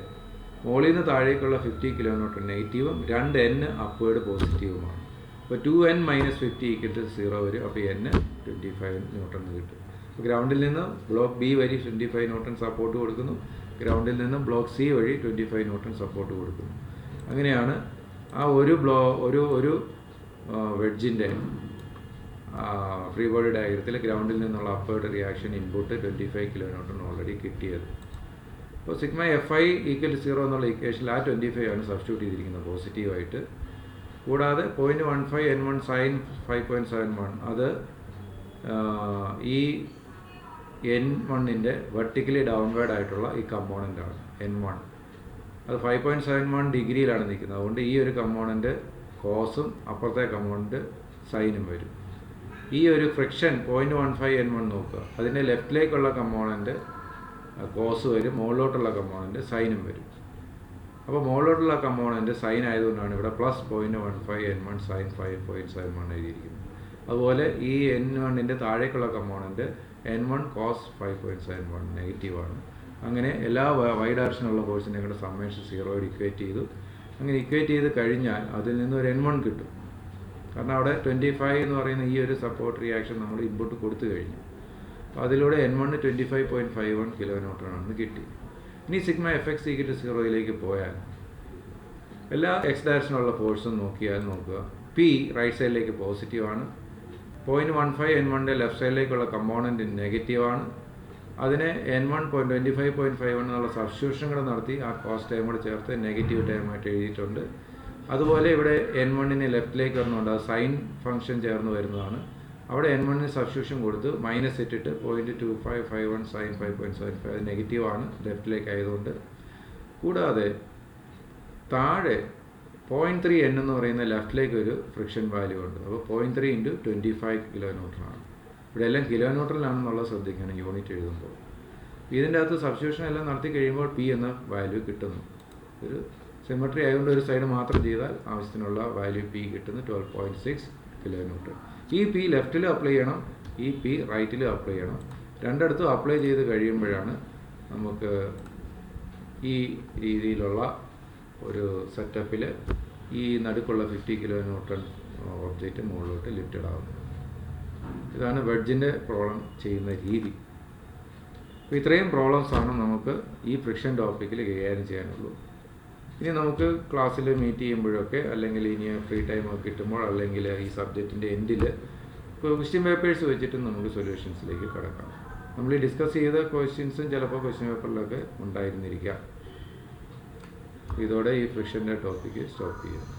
മുകളിൽ നിന്ന് താഴേക്കുള്ള 50 kN നെഗറ്റീവും 2n അപ്വേർഡ് പോസിറ്റീവുമാണ്. അപ്പോൾ 2n - 50 = 0 വരും. അപ്പോൾ n 25 N കിട്ടും. അപ്പോൾ ഗ്രൗണ്ടിൽ നിന്ന് ബ്ലോക്ക് ബി വഴി 25 N സപ്പോർട്ട് കൊടുക്കുന്നു. ഗ്രൗണ്ടിൽ നിന്ന് ബ്ലോക്ക് സി വഴി 25 N സപ്പോർട്ട് കൊടുക്കുന്നു. അങ്ങനെയാണ് ആ ഒരു വെഡ്ജിൻ്റെ ഫ്രീ ബോഡി ഡയഗ്രത്തിൽ ഗ്രൗണ്ടിൽ നിന്നുള്ള upward reaction input 25 kN already കിട്ടിയത്. അപ്പോൾ sigma F I equal to 0 എന്നുള്ള ഇക്വേഷനിൽ ആ 25 ആണ് സബ്സ്റ്റിറ്റ്യൂട്ട് ചെയ്തിരിക്കുന്നത് പോസിറ്റീവായിട്ട്. കൂടാതെ 0.15 N1 സൈൻ 5.71 അത് ഈ N1ൻ്റെ വെർട്ടിക്കലി ഡൗൺവേർഡ് ആയിട്ടുള്ള ഈ കമ്പോണൻ്റാണ് N1. അത് 5.71 ഡിഗ്രിയിലാണ് നിൽക്കുന്നത്. അതുകൊണ്ട് ഈ ഒരു കമ്പോണൻ്റ് കോസും അപ്പുറത്തെ കമ്പോണൻ്റ് സൈനും വരും. ഈ ഒരു ഫ്രിക്ഷൻ 0.15 N1 നോക്കുക. അതിൻ്റെ ലെഫ്റ്റിലേക്കുള്ള കമ്പോണൻ്റ് കോസ് വരും, മുകളിലോട്ടുള്ള കമ്പോണൻ്റ് സൈനും വരും. അപ്പോൾ മുകളിലോട്ടുള്ള കമ്പോണൻ്റ് സൈൻ ആയതുകൊണ്ടാണ് ഇവിടെ പ്ലസ് 0.15 N1 സൈൻ 5.71 എഴുതിയിരിക്കുന്നത്. അതുപോലെ ഈ N1ൻ്റെ താഴേക്കുള്ള കമ്പോണൻ്റ് N1 കോസ് 5.71 നെഗറ്റീവാണ്. അങ്ങനെ എല്ലാ വൈ ഡയറക്ഷനുള്ള ഫോഴ്സിൻ്റെ കൂടെ സമ്മേഷൻ 0 ഇക്വേറ്റ് ചെയ്തു. അങ്ങനെ ഇക്വേറ്റ് ചെയ്ത് കഴിഞ്ഞാൽ അതിൽ നിന്ന് ഒരു N1 കിട്ടും. കാരണം അവിടെ 25 എന്ന് പറയുന്ന ഈ ഒരു സപ്പോർട്ട് റിയാക്ഷൻ നമ്മൾ ഇൻപുട്ട് കൊടുത്തു കഴിഞ്ഞു. അപ്പോൾ അതിലൂടെ N1 25.51 kN ആണെന്ന് കിട്ടി. ഇനി sigma F X equal to 0 പോയാൽ എല്ലാ എക്സ് ഡയറക്ഷനുള്ള ഫോഴ്സും നോക്കുക. പി റൈറ്റ് സൈഡിലേക്ക് പോസിറ്റീവാണ്. 0.15 N1ൻ്റെ ലെഫ്റ്റ് സൈഡിലേക്കുള്ള കമ്പോണൻറ്റ് നെഗറ്റീവാണ്. അതിനെ N1 25.51 എന്നുള്ള സബ്സ്റ്റിറ്റ്യൂഷൻ കൂടെ നടത്തി ആ കോസ്റ്റ് ടൈം കൂടെ ചേർത്ത് നെഗറ്റീവ് ടൈമായിട്ട് എഴുതിയിട്ടുണ്ട്. അതുപോലെ ഇവിടെ N1ന് ലെഫ്റ്റിലേക്ക് വരുന്നുണ്ട്, അത് സൈൻ ഫംഗ്ഷൻ ചേർന്ന് വരുന്നതാണ്. അവിടെ N1ന് സബ്സ്റ്റിറ്റ്യൂഷൻ കൊടുത്ത് മൈനസ് ഇട്ടിട്ട് 0.2551 സൈൻ 5.75 അത് നെഗറ്റീവാണ് ലെഫ്റ്റിലേക്ക് ആയതുകൊണ്ട്. കൂടാതെ താഴെ 0.3 N എന്ന് പറയുന്ന ലെഫ്റ്റിലേക്ക് ഒരു ഫ്രിക്ഷൻ വാല്യൂ ഉണ്ട്. അപ്പോൾ 0.3 × 25 kN ഇവിടെ എല്ലാം കിലോ ന്യൂട്ടണിലാണെന്നുള്ളത് ശ്രദ്ധിക്കണം യൂണിറ്റ് എഴുതുമ്പോൾ. ഇതിൻ്റെ അകത്ത് സബ്സ്റ്റിറ്റ്യൂഷൻ എല്ലാം നടത്തി കഴിയുമ്പോൾ പി എന്ന വാല്യൂ കിട്ടുന്നു. ഒരു സിമെട്രി ആയതുകൊണ്ട് ഒരു സൈഡ് മാത്രം ചെയ്താൽ ആവശ്യത്തിനുള്ള വാല്യൂ പി കിട്ടുന്നു 12.6 kN. ഈ പി ലെഫ്റ്റിലും അപ്ലൈ ചെയ്യണം, ഈ പി റൈറ്റിലും അപ്ലൈ ചെയ്യണം. രണ്ടിടത്തും അപ്ലൈ ചെയ്ത് കഴിയുമ്പോഴാണ് നമുക്ക് ഈ രീതിയിലുള്ള ഒരു സെറ്റപ്പിൽ ഈ നടുക്കുള്ള 50 kN ഒബ്ജക്റ്റ് മുകളിലോട്ട് ലിഫ്റ്റഡ് ആകുന്നത്. ഇതാണ് വെഡ്ജിൻ്റെ പ്രോബ്ലം ചെയ്യുന്ന രീതി. അപ്പോൾ ഇത്രയും പ്രോബ്ലംസാണ് നമുക്ക് ഈ ഫ്രിക്ഷൻ ടോപ്പിക്കിൽ കൈകാര്യം ചെയ്യാനുള്ളൂ. ഇനി നമുക്ക് ക്ലാസ്സിൽ മീറ്റ് ചെയ്യുമ്പോഴൊക്കെ അല്ലെങ്കിൽ ഇനി ഫ്രീ ടൈമൊക്കെ കിട്ടുമ്പോൾ അല്ലെങ്കിൽ ഈ സബ്ജക്റ്റിൻ്റെ എൻഡിൽ ക്വസ്റ്റ്യൻ പേപ്പേഴ്സ് വെച്ചിട്ട് നമുക്ക് സൊല്യൂഷൻസിലേക്ക് കിടക്കാം. നമ്മൾ ഈ ഡിസ്കസ് ചെയ്ത ക്വസ്റ്റ്യൻസും ചിലപ്പോൾ ക്വസ്റ്റ്യൻ പേപ്പറിലൊക്കെ ഉണ്ടായിരുന്നിരിക്കാം. ഇതോടെ ഈ ഫ്രിക്ഷൻ്റെ ടോപ്പിക്ക് സ്റ്റോപ്പ് ചെയ്യുന്നു.